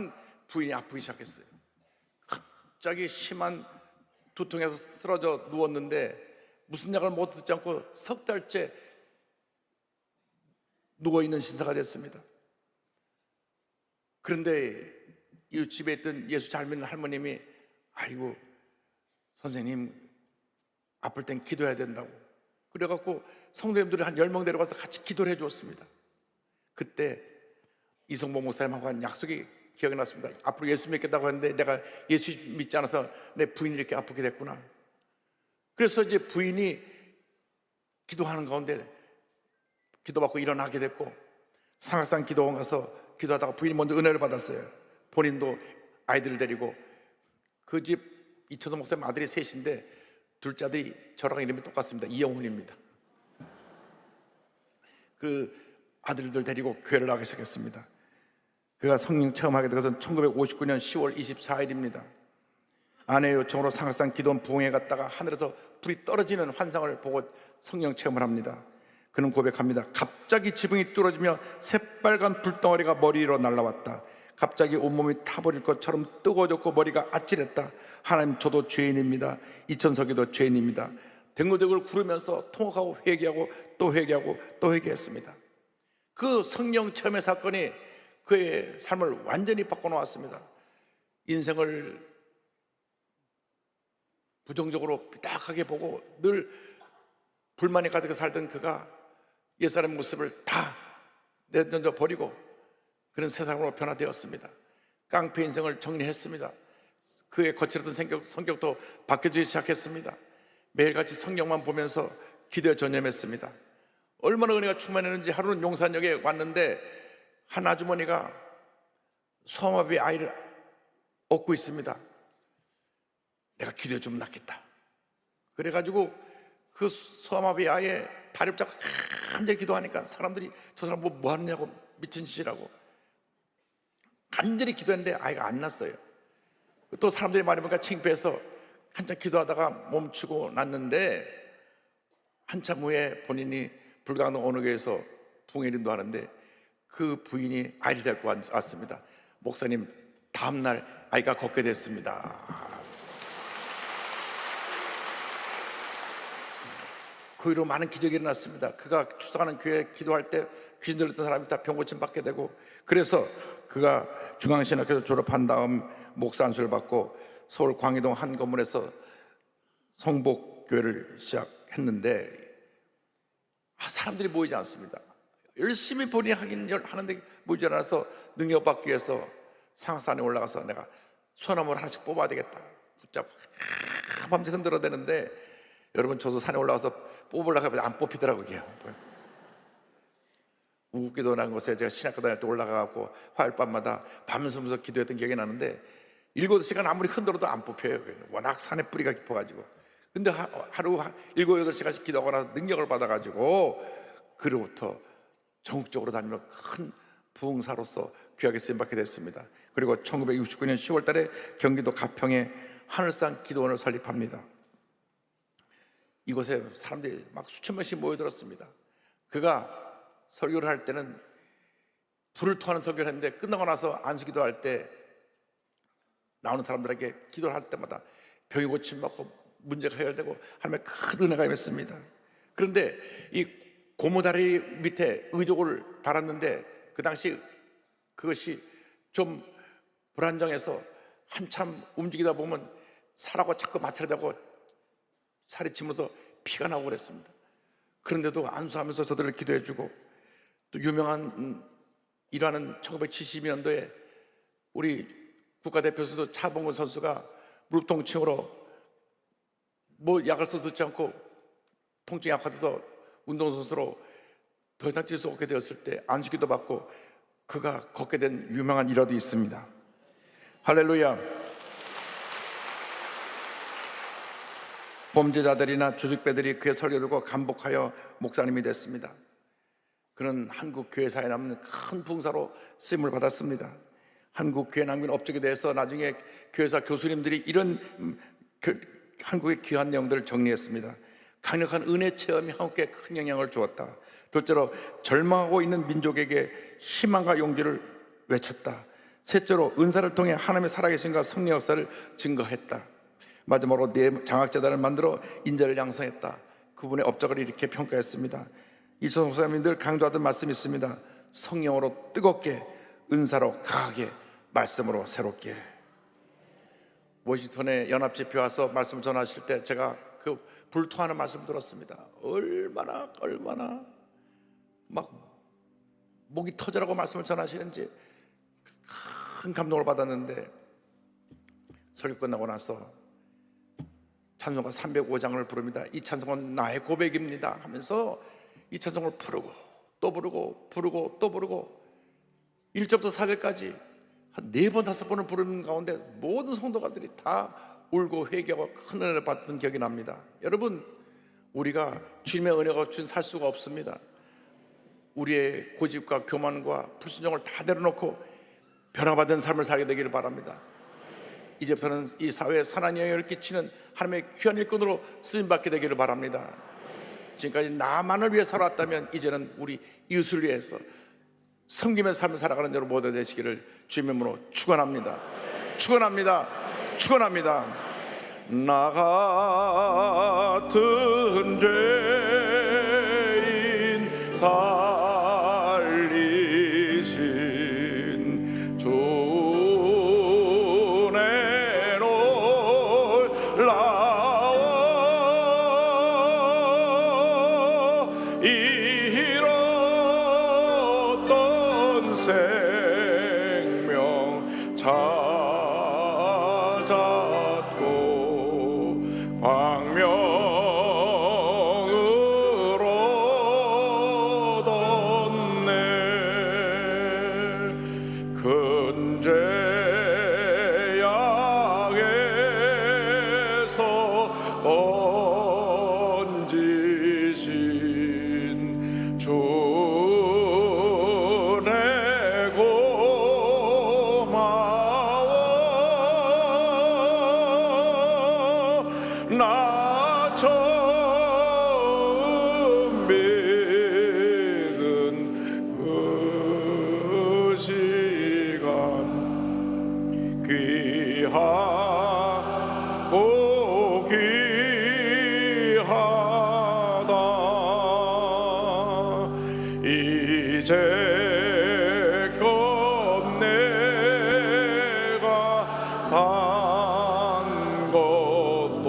부인이 아프기 시작했어요. 갑자기 심한 두통에서 쓰러져 누웠는데 무슨 약을 못 듣지 않고 석 달째 누워있는 신사가 됐습니다. 그런데 이 집에 있던 예수 잘 믿는 할머님이 아이고 선생님 아플 땐 기도해야 된다고 그래갖고 성도님들을 한 10명 데려가서 같이 기도를 해주었습니다. 그때 이성모 목사님하고 한 약속이 기억이 났습니다. 앞으로 예수 믿겠다고 했는데 내가 예수 믿지 않아서 내 부인이 이렇게 아프게 됐구나. 그래서 이제 부인이 기도하는 가운데 기도받고 일어나게 됐고 상악산 기도원 가서 기도하다가 부인이 먼저 은혜를 받았어요. 본인도 아이들을 데리고 그 집 이천도 목사님 아들이 셋인데 둘째 아들이 저랑 이름이 똑같습니다. 이영훈입니다. 그 아들들 데리고 교회를 나가기 시작했습니다. 그가 성령 체험하게 된 것은 1959년 10월 24일입니다. 아내의 요청으로 상악산 기도원 부흥회 갔다가 하늘에서 불이 떨어지는 환상을 보고 성령 체험을 합니다. 그는 고백합니다. 갑자기 지붕이 뚫어지며 새빨간 불덩어리가 머리 위로 날아왔다. 갑자기 온몸이 타버릴 것처럼 뜨거워졌고 머리가 아찔했다. 하나님, 저도 죄인입니다. 이천석이도 죄인입니다. 댕글댕글 구르면서 통곡하고 회개하고 또 회개하고 또 회개했습니다. 그 성령 체험의 사건이 그의 삶을 완전히 바꿔놓았습니다. 인생을 부정적으로 삐딱하게 보고 늘 불만이 가득해 살던 그가 옛사람의 모습을 다 내던져 버리고 그런 세상으로 변화되었습니다. 깡패 인생을 정리했습니다. 그의 거칠었던 성격도 바뀌어지기 시작했습니다. 매일같이 성경만 보면서 기도에 전념했습니다. 얼마나 은혜가 충만했는지 하루는 용산역에 왔는데 한 아주머니가 소아마비 아이를 업고 있습니다. 내가 기도해 주면 낫겠다. 그래가지고 그 소아마비 아이의 다리를 잡고 간절히 기도하니까 사람들이 저 사람 뭐 하느냐고, 미친 짓이라고 간절히 기도했는데 아이가 안 났어요. 또 사람들이 말해보니까 창피해서 한참 기도하다가 멈추고 났는데 한참 후에 본인이 불광동 어느 교회에서 부흥회 인도하는데 그 부인이 아이를 데리고 왔습니다. 목사님, 다음날 아이가 걷게 됐습니다. 그 이후로 많은 기적이 일어났습니다. 그가 출석하는 교회 기도할 때 귀신 들렸던 사람이 다 병고침 받게 되고, 그래서 그가 중앙신학교에서 졸업한 다음 목사 안수를 받고 서울 광희동 한 건물에서 성복교회를 시작했는데 사람들이 모이지 않습니다. 열심히 본인이 하는데 모이지 않아서 능력받기 위해서 상하산에 올라가서 내가 소나무를 하나씩 뽑아야 되겠다 붙잡고 밤새 흔들어대는데, 여러분 저도 산에 올라가서 뽑으려고 하면 안 뽑히더라고요. 우국기도 난 곳에 제가 신학교 다닐 때 올라가고 화요일밤마다 밤새면서 기도했던 기억이 나는데 7-8시간 아무리 흔들어도 안 뽑혀요. 워낙 산에 뿌리가 깊어가지고. 근데 하루 7-8시간씩 기도하거나 능력을 받아가지고 그로부터 전국적으로 다니며 큰 부흥사로서 귀하게 쓰임받게 됐습니다. 그리고 1969년 10월 달에 경기도 가평에 하늘산 기도원을 설립합니다. 이곳에 사람들이 막 수천 명씩 모여들었습니다. 그가 설교를 할 때는 불을 토하는 설교를 했는데 끝나고 나서 안수기도 할 때 나오는 사람들에게 기도를 할 때마다 병이 고침받고 문제가 해결되고 하나님의 큰 은혜가 임했습니다. 그런데 이 고무다리 밑에 의족을 달았는데 그 당시 그것이 좀 불안정해서 한참 움직이다 보면 살하고 자꾸 맞춰대고 살이 치면서 피가 나고 그랬습니다. 그런데도 안수하면서 저들을 기도해주고, 또 유명한 일화는 1972년도에 우리 국가대표 선수 차범근 선수가 무릎 통증으로 뭐 약을 써 듣지 않고 통증이 약화돼서 운동선수로 더 이상 뛸 수 없게 되었을 때 안수기도 받고 그가 걷게 된 유명한 일화도 있습니다. 할렐루야. 범죄자들이나 주직배들이 그의 설교 듣고 감복하여 목사님이 됐습니다. 그는 한국 교회사에 남는 큰 부흥사로 쓰임을 받았습니다. 한국 교회 낭비는 업적에 대해서 나중에 교회사 교수님들이 이런 한국의 귀한 내용들을 정리했습니다. 강력한 은혜 체험이 한국에 큰 영향을 주었다. 둘째로 절망하고 있는 민족에게 희망과 용기를 외쳤다. 셋째로 은사를 통해 하나님의 살아계신과 성령 역사를 증거했다. 마지막으로 네 장학재단을 만들어 인재를 양성했다. 그분의 업적을 이렇게 평가했습니다. 이천 목사님이 늘 강조하던 말씀이 있습니다. 성령으로 뜨겁게, 은사로 강하게, 말씀으로 새롭게. 워싱턴에 연합집회 와서 말씀을 전하실 때 제가 그 불토하는 말씀 들었습니다. 얼마나 막 목이 터져라고 말씀을 전하시는지 큰 감동을 받았는데, 설교 끝나고 나서 찬송가 305장을 부릅니다. 이 찬송은 나의 고백입니다 하면서 이 찬송을 부르고 또 부르고 또 부르고 1절부터 4절까지 한 4번 5번을 부르는 가운데 모든 성도가들이 다 울고 회개하고 큰 은혜를 받던 기억이 납니다. 여러분, 우리가 주님의 은혜가 없이는 살 수가 없습니다. 우리의 고집과 교만과 불순종을 다 내려놓고 변화받은 삶을 살게 되기를 바랍니다. 이제부터는 이 사회에 선한 영향을 끼치는 하나님의 귀한 일꾼으로 쓰임받게 되기를 바랍니다. 지금까지 나만을 위해 살아왔다면 이제는 우리 이웃을 위해서 섬기며 삶을 살아가는 여러분 모두 되시기를 주님의 이름으로 축원합니다. 나 같은 죄인 살리신 주 이런 생명 찾았고 광명을 얻었네. 큰 죄악에서 건지신 주 내 고마워. 나 처음 믿은 그 시간 귀하고 귀하다. 이제껏 내가 산 것도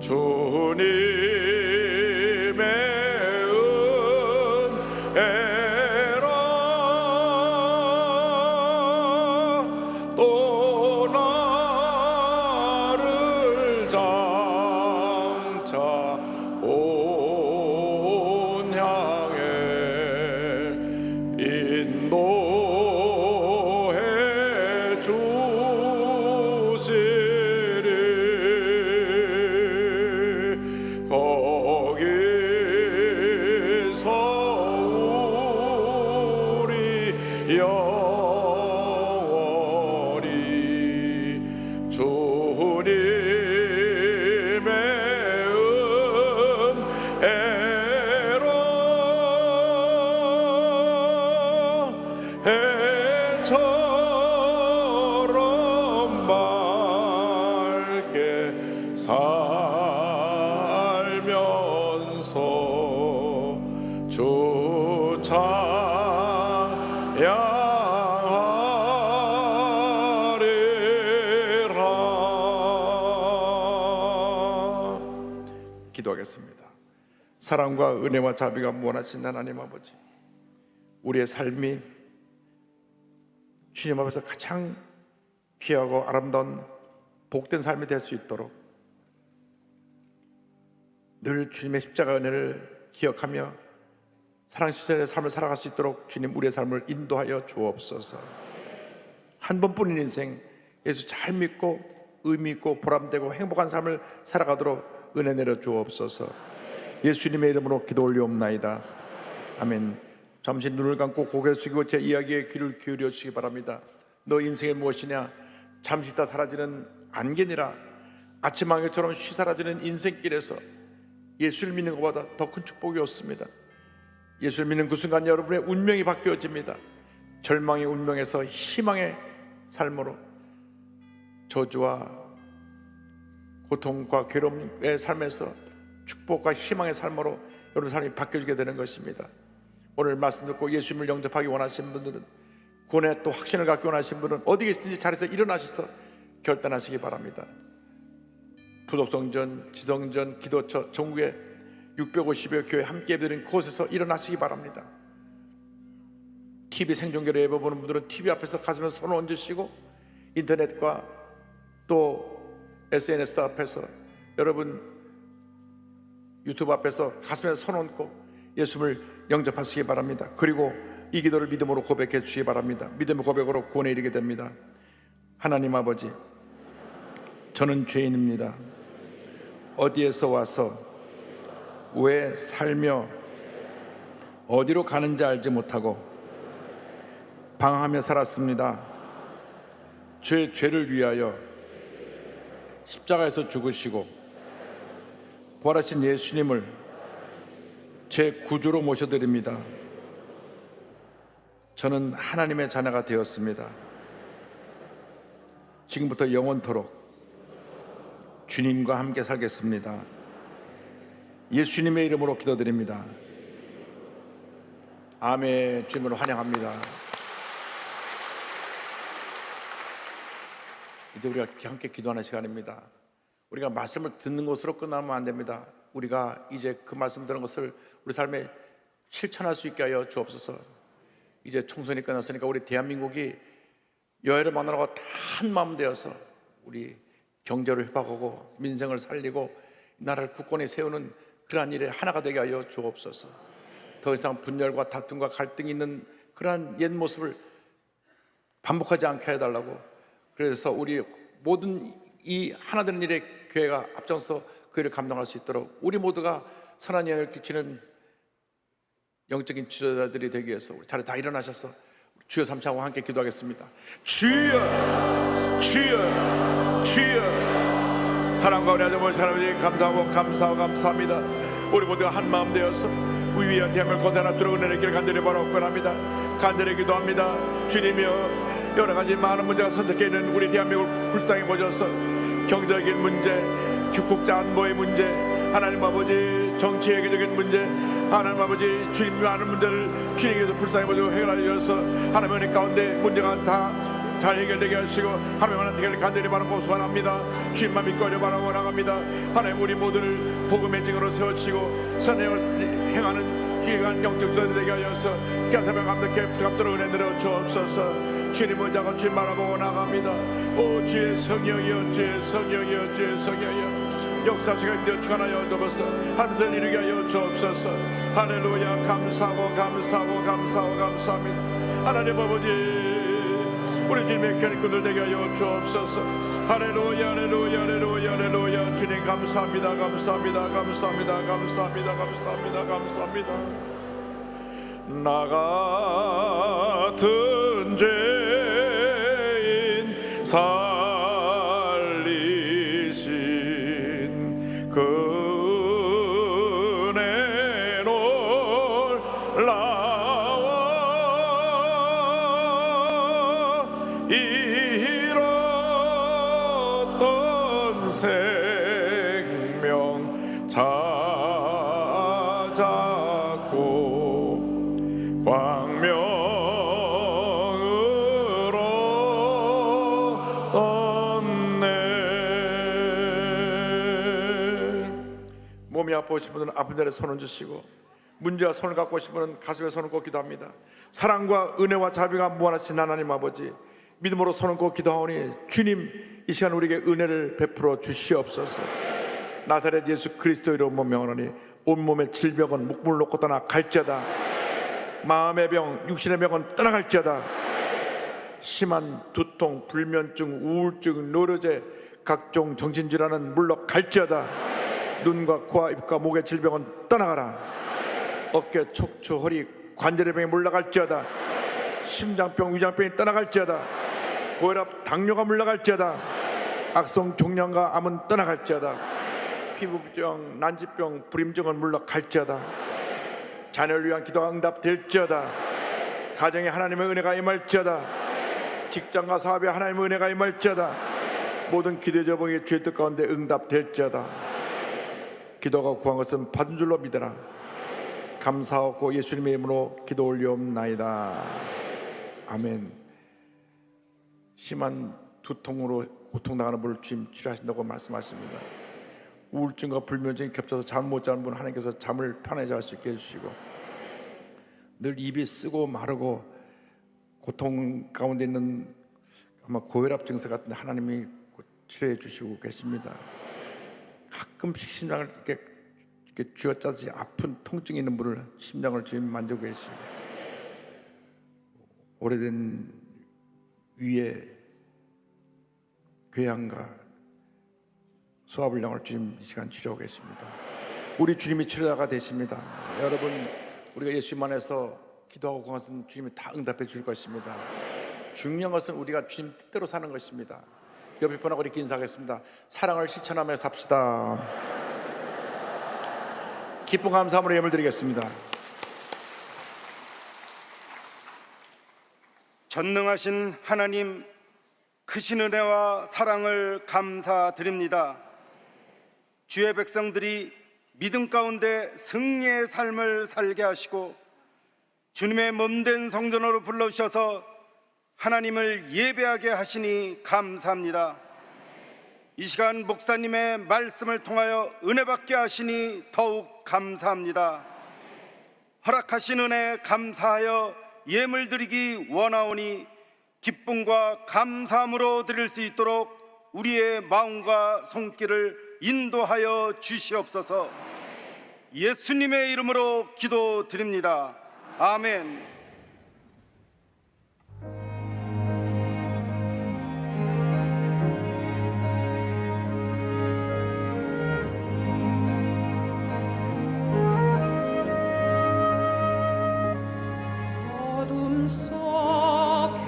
주님의 은혜라. 또 나를 장차 온 향해 인도해 주시리. 거기서 우리 영원히 주님의 은혜로 해처럼 밝게 살면서 주 찬양하리라. 기도하겠습니다. 사랑과 은혜와 자비가 무한하신 하나님 아버지, 우리의 삶이 주님 앞에서 가장 귀하고 아름다운 복된 삶이 될 수 있도록 늘 주님의 십자가 은혜를 기억하며 사랑시절의 삶을 살아갈 수 있도록 주님 우리의 삶을 인도하여 주옵소서. 한 번뿐인 인생 예수 잘 믿고 의미 있고 보람되고 행복한 삶을 살아가도록 은혜 내려 주옵소서. 예수님의 이름으로 기도 올리옵나이다. 아멘. 잠시 눈을 감고 고개를 숙이고 제 이야기에 귀를 기울여 주시기 바랍니다. 너 인생이 무엇이냐? 잠시 있다 사라지는 안개니라. 아침 안개처럼 쉬 사라지는 인생길에서 예수를 믿는 것보다 더 큰 축복이 없습니다. 예수를 믿는 그 순간 여러분의 운명이 바뀌어집니다. 절망의 운명에서 희망의 삶으로, 저주와 고통과 괴로움의 삶에서 축복과 희망의 삶으로 여러분 삶이 바뀌어지게 되는 것입니다. 오늘 말씀 듣고 예수님을 영접하기 원하시는 분들은, 구원에 또 확신을 갖기 원하시는 분은 어디 계시든지 자리에서 일어나셔서 결단하시기 바랍니다. 부속성전, 지성전, 기도처, 전국에 650여 교회 함께 예배드린 그곳에서 일어나시기 바랍니다. TV 생중계로 예배 보는 분들은 TV 앞에서 가슴에 손을 얹으시고, 인터넷과 또 SNS 앞에서, 여러분 유튜브 앞에서 가슴에 손 얹고 예수님을 영접하시기 바랍니다. 그리고 이 기도를 믿음으로 고백해 주시기 바랍니다. 믿음의 고백으로 구원에 이르게 됩니다. 하나님 아버지, 저는 죄인입니다. 어디에서 와서 왜 살며 어디로 가는지 알지 못하고 방황하며 살았습니다. 제 죄를 위하여 십자가에서 죽으시고 부활하신 예수님을 제 구주로 모셔드립니다. 저는 하나님의 자녀가 되었습니다. 지금부터 영원토록 주님과 함께 살겠습니다. 예수님의 이름으로 기도드립니다. 아멘. 주님으로 환영합니다. 이제 우리가 함께 기도하는 시간입니다. 우리가 말씀을 듣는 것으로 끝나면 안 됩니다. 우리가 이제 그 말씀 들은 것을 우리 삶에 실천할 수 있게 하여 주옵소서. 이제 총선이 끝났으니까 우리 대한민국이 여야를 만나고 다 한마음 되어서 우리 경제를 회복하고 민생을 살리고 나라를 굳건히 세우는 그러한 일에 하나가 되게 하여 주옵소서. 더 이상 분열과 다툼과 갈등이 있는 그러한 옛 모습을 반복하지 않게 해달라고, 그래서 우리 모든 이 하나되는 일에 교회가 앞장서 그 일을 감당할 수 있도록 우리 모두가 선한 영향을 끼치는 영적인 지도자들이 되기 위해서 우리 자리 다 일어나셔서 주여 삼창하고 함께 기도하겠습니다. 주여, 주여, 주여. 사랑과 우리 아버지 하나님 감사하고 감사하고 감사합니다. 우리 모두가 한 마음 되어서 우리 위한 대한민국 고단한 들어오는 은혜의 길 간절히 바라옵고합니다. 간절히 기도합니다. 주님이여, 여러 가지 많은 문제가 선택해 있는 우리 대한민국 불쌍히 보셔서 경제적인 문제, 국자 안보의 문제, 하나님 아버지 정치외교적인 문제, 하나님 아버지 주님 많은 문제를 주님께서 불쌍히 보시고 해결하여 주셔서 하나님 은혜 가운데 문제가 다 잘 해결되게 하시고 하나님 하나님 해결을 간절히 바라고 소원합니다. 주님만 믿고 바라고 나갑니다. 하나님 우리 모두를 복음의 증거로 세우시고 선행을 행하는 귀한 영적 지도자들이 되게 하여서 깨달음을 감독해 부탁드려 은혜 내려 주옵소서. 주님을 자고 주님 바라보고 나갑니다. 오 주의 성령이여, 주의 성령이여, 주의 성령이여, 역사시간 되어 축원하여 주옵소서. 하나님을 이루게 하여 주옵소서. 할렐루야. 감사하고 감사하고 감사하고 감사합니다. 하나님 아버지 우리 주님의 견인꾼들 되게 하여 주옵소서. 할렐루야, 할렐루야, 할렐루야, 할렐루야. 주님 감사합니다, 감사합니다, 감사합니다, 감사합니다, 감사합니다, 감사합니다. 나 같은 죄인 살리신 그 은혜 놀라워 잃었던 생명 찾았고 광명으로 떴네. 몸이 아프신 분은 아픈 자리에 손을 주시고 문제와 손을 갖고 오신 분은 가슴에 손을 꽂고 기도합니다. 사랑과 은혜와 자비가 무한하신 하나님 아버지, 믿음으로 손을 꽂고 기도하오니 주님 이 시간 우리에게 은혜를 베풀어 주시옵소서. 나사렛 예수 그리스도 이름으로 명하노니 온몸의 질병은 목물을 놓고 떠나 갈지어다. 마음의 병, 육신의 병은 떠나갈지어다. 심한 두통, 불면증, 우울증, 노르제, 각종 정신질환은 물러갈지어다. 눈과 코와 입과 목의 질병은 떠나가라. 어깨, 척추, 허리, 관절의 병이 물러갈지어다. 심장병, 위장병이 떠나갈지어다. 고혈압, 당뇨가 물러갈지어다. 악성 종양과 암은 떠나갈지어다. 피부병, 난치병, 불임증은 물러갈지어다. 자녀를 위한 기도가 응답될지어다. 가정에 하나님의 은혜가 임할지어다. 직장과 사업에 하나님의 은혜가 임할지어다. 모든 기도의 제목이 주의 뜻 가운데 응답될지어다. 기도가 구한 것은 받은 줄로 믿어라. 감사하고 예수님의 이름으로 기도 올리옵나이다. 아멘. 심한 두통으로 고통당하는 분을 주님 치료하신다고 말씀하십니다. 우울증과 불면증이 겹쳐서 잠을 못 자는 분 하나님께서 잠을 편하게 잘 수 있게 해주시고, 늘 입이 쓰고 마르고 고통 가운데 있는 아마 고혈압 증세 같은 하나님이 치료해 주시고 계십니다. 가끔씩 심장을 이렇게 쥐어짜듯이 아픈 통증이 있는 분을 심장을 주님 만지고 계시고, 오래된 위에 궤양과 소화불량을 주님 이 시간 치료하고 계십니다. 우리 주님이 치료자가 되십니다. 여러분, 우리가 예수님 안에서 기도하고 그것은 주님이 다 응답해 줄 것입니다. 중요한 것은 우리가 주님 뜻대로 사는 것입니다. 옆에 분하고 이렇게 인사하겠습니다. 사랑을 실천하며 삽시다. 기쁨 감사함으로 예물 드리겠습니다. 전능하신 하나님, 크신 은혜와 사랑을 감사드립니다. 주의 백성들이 믿음 가운데 승리의 삶을 살게 하시고 주님의 몸된 성전으로 불러주셔서 하나님을 예배하게 하시니 감사합니다. 이 시간 목사님의 말씀을 통하여 은혜 받게 하시니 더욱 감사합니다. 허락하신 은혜 감사하여 예물 드리기 원하오니 기쁨과 감사함으로 드릴 수 있도록 우리의 마음과 손길을 인도하여 주시옵소서. 예수님의 이름으로 기도드립니다. 아멘. 어둠 속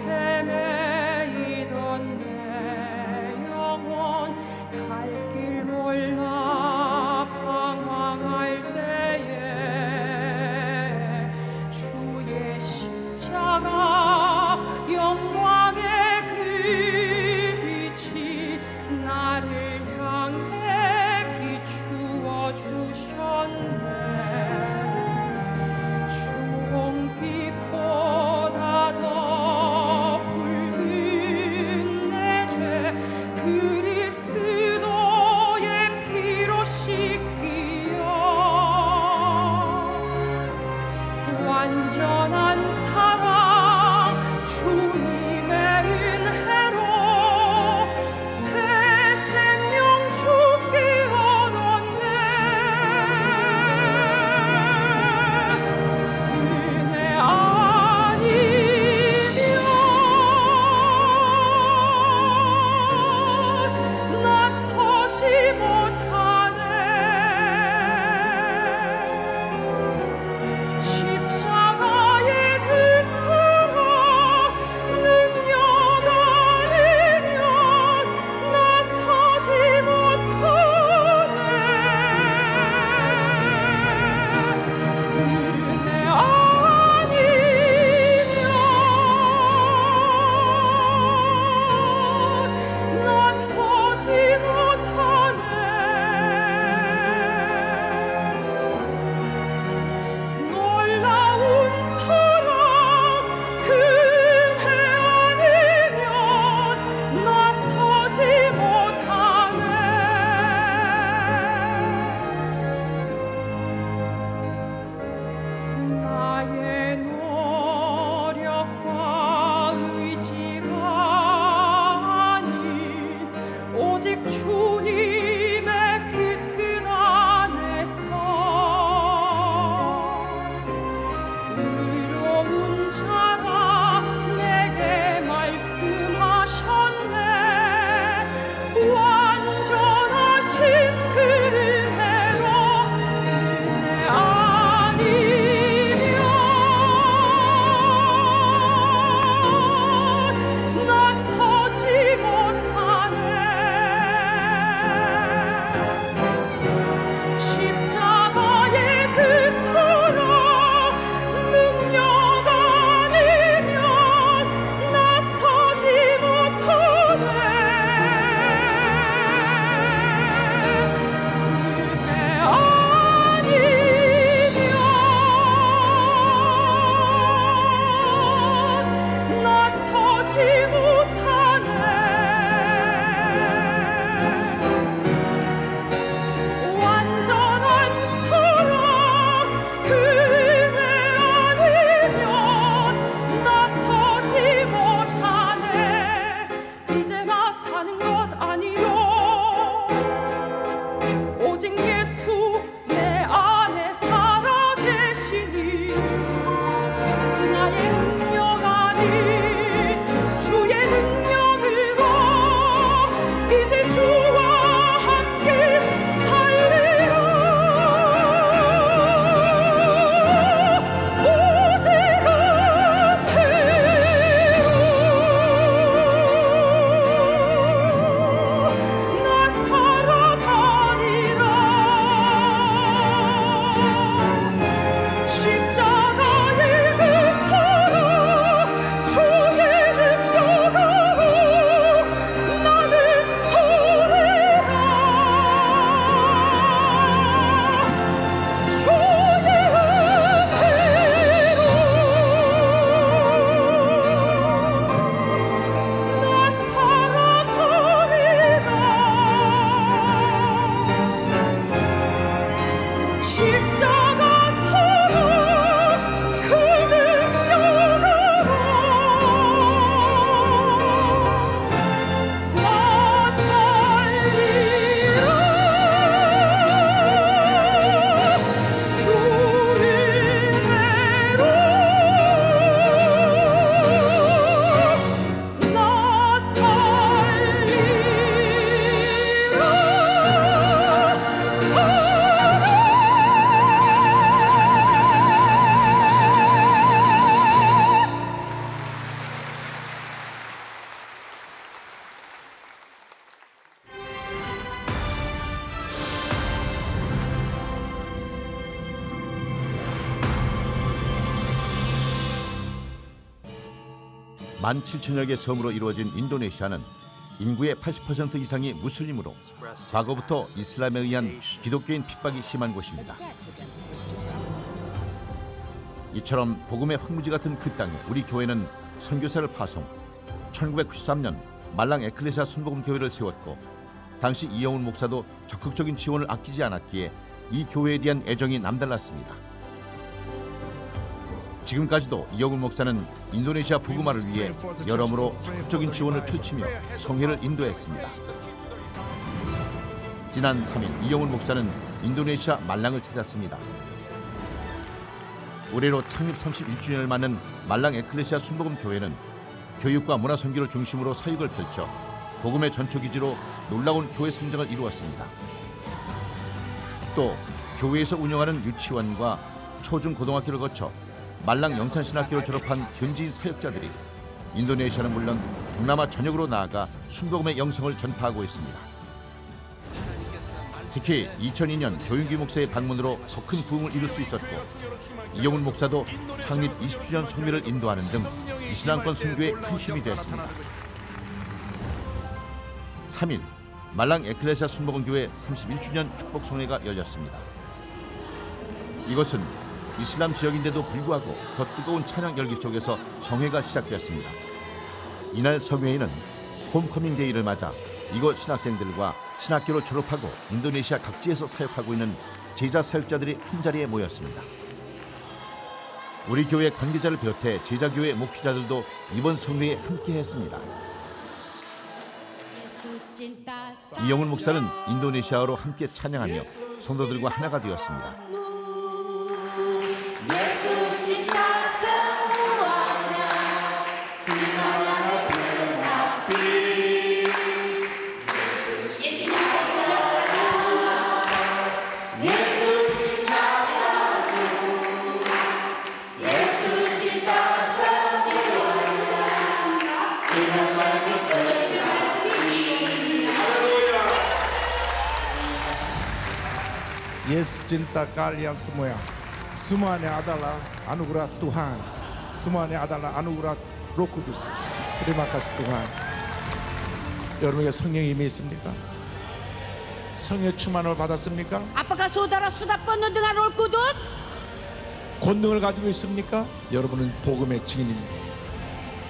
헤매이던 내 영혼 갈 길 몰라 방황할 때에 주의 십자가 영광의 그 빛이 나를 향해 비추어 주셨네. 주홍빛보다 더 붉은 내 죄 그리스도의 피로 씻기어 완전한 사랑 주님의 은혜로 새 생명 주께 얻었네. 은혜 아니면 나서지 못하네. 십자가의 그 사랑 늘 17,000여 개 섬으로 이루어진 인도네시아는 인구의 80% 이상이 무슬림으로 과거부터 이슬람에 의한 기독교인 핍박이 심한 곳입니다. 이처럼 복음의 황무지 같은 그 땅에 우리 교회는 선교사를 파송, 1993년 말랑 에클레시아 순복음 교회를 세웠고 당시 이영훈 목사도 적극적인 지원을 아끼지 않았기에 이 교회에 대한 애정이 남달랐습니다. 지금까지도 이영훈 목사는 인도네시아 복음화를 위해 여러모로 적극적인 지원을 펼치며 성회를 인도했습니다. 지난 3일 이영훈 목사는 인도네시아 말랑을 찾았습니다. 올해로 창립 31주년을 맞는 말랑 에클레시아 순복음 교회는 교육과 문화 선교를 중심으로 사역을 펼쳐 복음의 전초기지로 놀라운 교회 성장을 이루었습니다. 또 교회에서 운영하는 유치원과 초중고등학교를 거쳐 말랑 영산신학교를 졸업한 현지인 사역자들이 인도네시아는 물론 동남아 전역으로 나아가 순복음의 영성을 전파하고 있습니다. 특히 2002년 조윤기 목사의 방문으로 더 큰 부흥을 이룰 수 있었고 이영훈 목사도 창립 20주년 성회를 인도하는 등 이슬람권 선교에 큰 힘이 되었습니다. 3일 말랑 에클레시아 순복음교회 31주년 축복 성회가 열렸습니다. 이것은 이슬람 지역인데도 불구하고 더 뜨거운 찬양 열기 속에서 성회가 시작되었습니다. 이날 성회에는 홈커밍 데이를 맞아 이곳 신학생들과 신학교를 졸업하고 인도네시아 각지에서 사역하고 있는 제자 사역자들이 한자리에 모였습니다. 우리 교회 관계자를 비롯해 제자교회 목회자들도 이번 성회에 함께했습니다. 이영훈 목사는 인도네시아어로 함께 찬양하며 성도들과 하나가 되었습니다. Yesus cinta kalian semua. Semuanya adalah anugerah Tuhan. Semuanya adalah anugerah Roh Kudus. Terima kasih Tuhan. 여러분에게 성령이 임해 있습니까? 성령 충만을 받았습니까? Apakah saudara sudah penuh dengan Roh Kudus? 권능을 가지고 있습니까? 여러분은 복음의 증인입니다.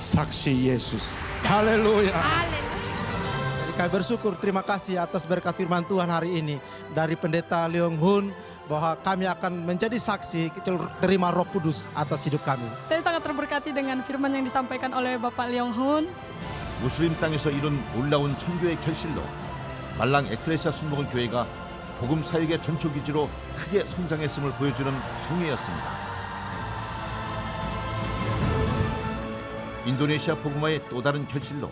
사ksi Yesus. 할렐루야. Kami bersyukur, terima kasih atas berkat firman Tuhan hari ini dari Pendeta Leong Hun bahwa kami akan menjadi saksi terima Roh Kudus atas hidup kami. Saya sangat terberkati dengan firman yang disampaikan oleh Bapak Leong Hun. 무슬림 땅에서 이룬 놀라운 선교의 결실로 말랑 에클레시아 순복음 교회가 복음 사역의 전초 기지로 크게 성장했음을 보여주는 성회였습니다. 인도네시아 복음화의 또 다른 결실로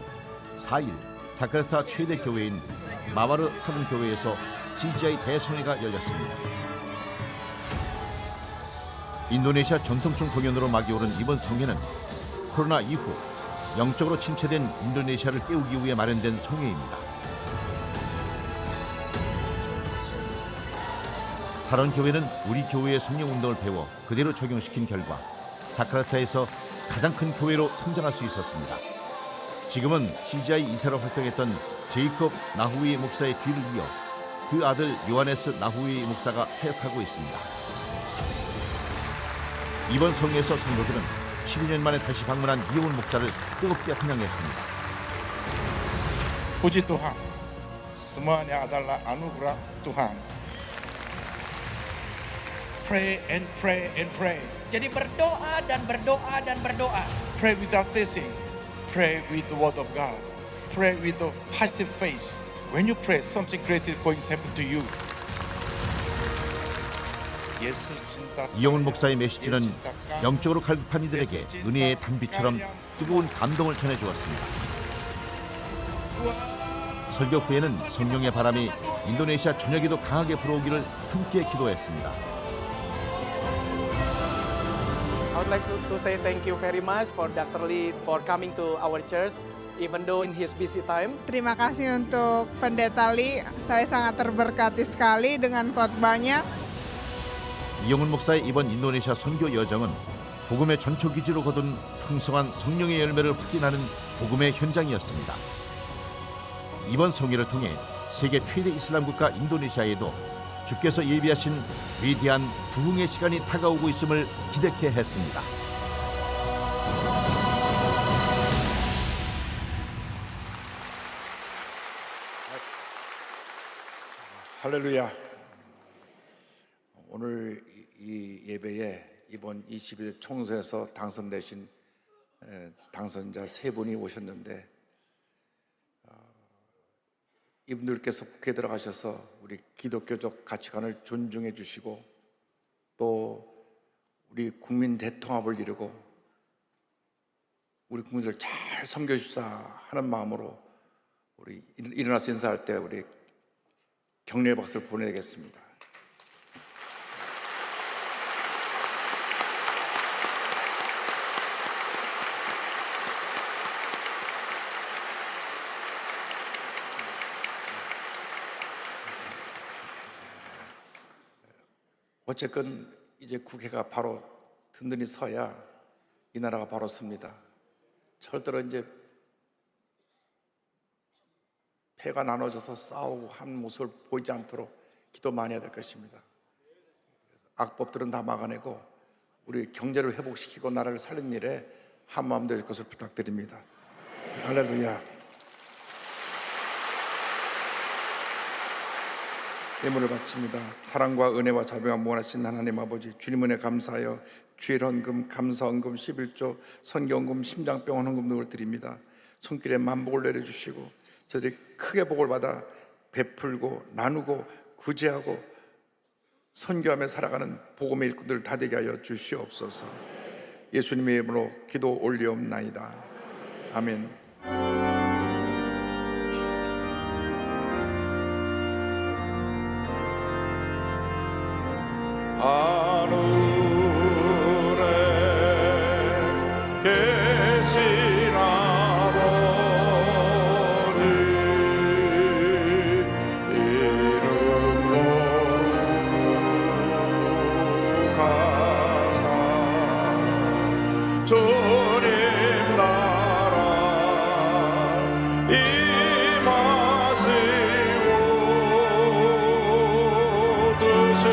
4일 자카르타 최대 교회인 마와르 사등교회에서 CGI 대성회가 열렸습니다. 인도네시아 전통춤 공연으로 막이 오른 이번 성회는 코로나 이후 영적으로 침체된 인도네시아를 깨우기 위해 마련된 성회입니다. 사런교회는 우리 교회의 성령운동을 배워 그대로 적용시킨 결과 자카르타에서 가장 큰 교회로 성장할 수 있었습니다. 지금은 CGI 이사로 활동했던 제이콥 나후이 목사의 뒤를 이어 그 아들 요하네스 나후이 목사가 사역하고 있습니다. 이번 성회에서 성도들은 12년 만에 다시 방문한 이영훈 목사를 뜨겁게 환영했습니다. Puji Tuhan. Semuanya adalah anugerah Tuhan. Pray and pray and pray. Jadi berdoa dan berdoa dan berdoa. Pray without ceasing. Pray with the word of God. Pray with a positive faith. When you pray, something great is going to happen to you. 이영훈 목사의 메시지는 영적으로 갈급한 이들에게 은혜의 단비처럼 뜨거운 감동을 전해주었습니다. 설교 후에는 성령의 바람이 인도네시아 전역에도 강하게 불어오기를 함께 기도했습니다. I would like to say thank you very much for Dr. Lee for coming to our church even though in his busy time. Terima kasih untuk Pendeta Lee. Saya sangat terberkati sekali dengan khotbahnya. 이영훈 목사의 이번 인도네시아 선교 여정은 복음의 전초기지로 거둔 풍성한 성령의 열매를 확인하는 복음의 현장이었습니다. 이번 성회를 통해 세계 최대 이슬람 국가 인도네시아에도 주께서 예비하신 위대한 부흥의 시간이 다가오고 있음을 기대케 했습니다. 할렐루야. 오늘 이 예배에 이번 22대 총선에서 당선되신 당선자 3분이 오셨는데, 이분들께서 국회에 들어가셔서 우리 기독교적 가치관을 존중해 주시고 또 우리 국민 대통합을 이루고 우리 국민들을 잘 섬겨주사 하는 마음으로 우리 일어나서 인사할 때 우리 격려의 박수를 보내겠습니다. 어쨌건 이제 국회가 바로 든든히 서야 이 나라가 바로 섭니다. 절대로 이제 패가 나눠져서 싸우고 한 모습을 보이지 않도록 기도 많이 해야 될 것입니다. 악법들은 다 막아내고 우리 경제를 회복시키고 나라를 살리는 일에 한마음 될 것을 부탁드립니다. 할렐루야. 예물을 바칩니다. 사랑과 은혜와 자비가 무한하신 하나님 아버지, 주님 은혜 감사하여 주일 헌금, 감사 헌금, 11조, 선경금, 심장병원 헌금 등을 드립니다. 손길에 만복을 내려주시고 저들이 크게 복을 받아 베풀고 나누고 구제하고 선교하며 살아가는 복음의 일꾼들 다 되게 하여 주시옵소서. 예수님의 이름으로 기도 올리옵나이다. 아멘. 하늘에 계신 아버지 이름으로 가사 주님 나라 임하시고 뜻이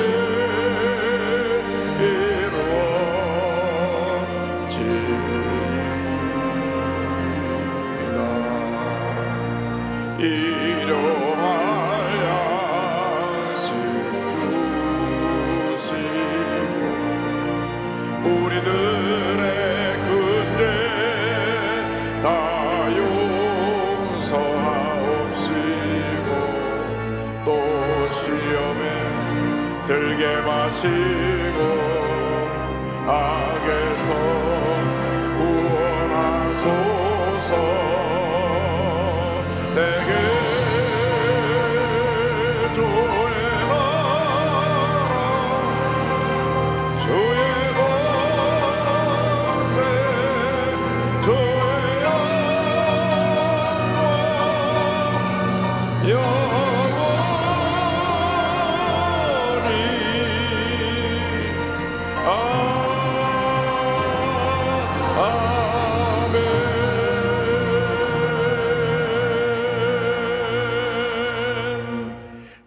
일용할 양식 주시고 우리들의 근대 다 용서하옵시고 또 시험에 들게 마시고 악에서 구원하소서. 내게 주의 나라 주의 권세 주의 영광 영원히 아멘.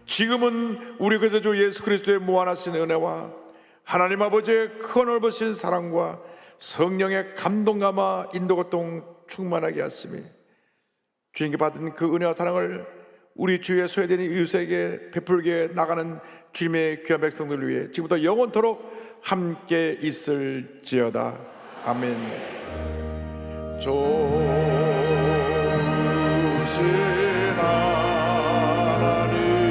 지금은 우리 그리스도 예수 그리스도의 무한하신 은혜와 하나님 아버지의 큰 넓으신 사랑과 성령의 감동감화 인도고통 충만하게 하시며 주님께 받은 그 은혜와 사랑을 우리 주위에 소외된 이웃에게 베풀게 나가는 주님의 귀한 백성들을 위해 지금부터 영원토록 함께 있을지어다. 아멘. 좋으신 하나님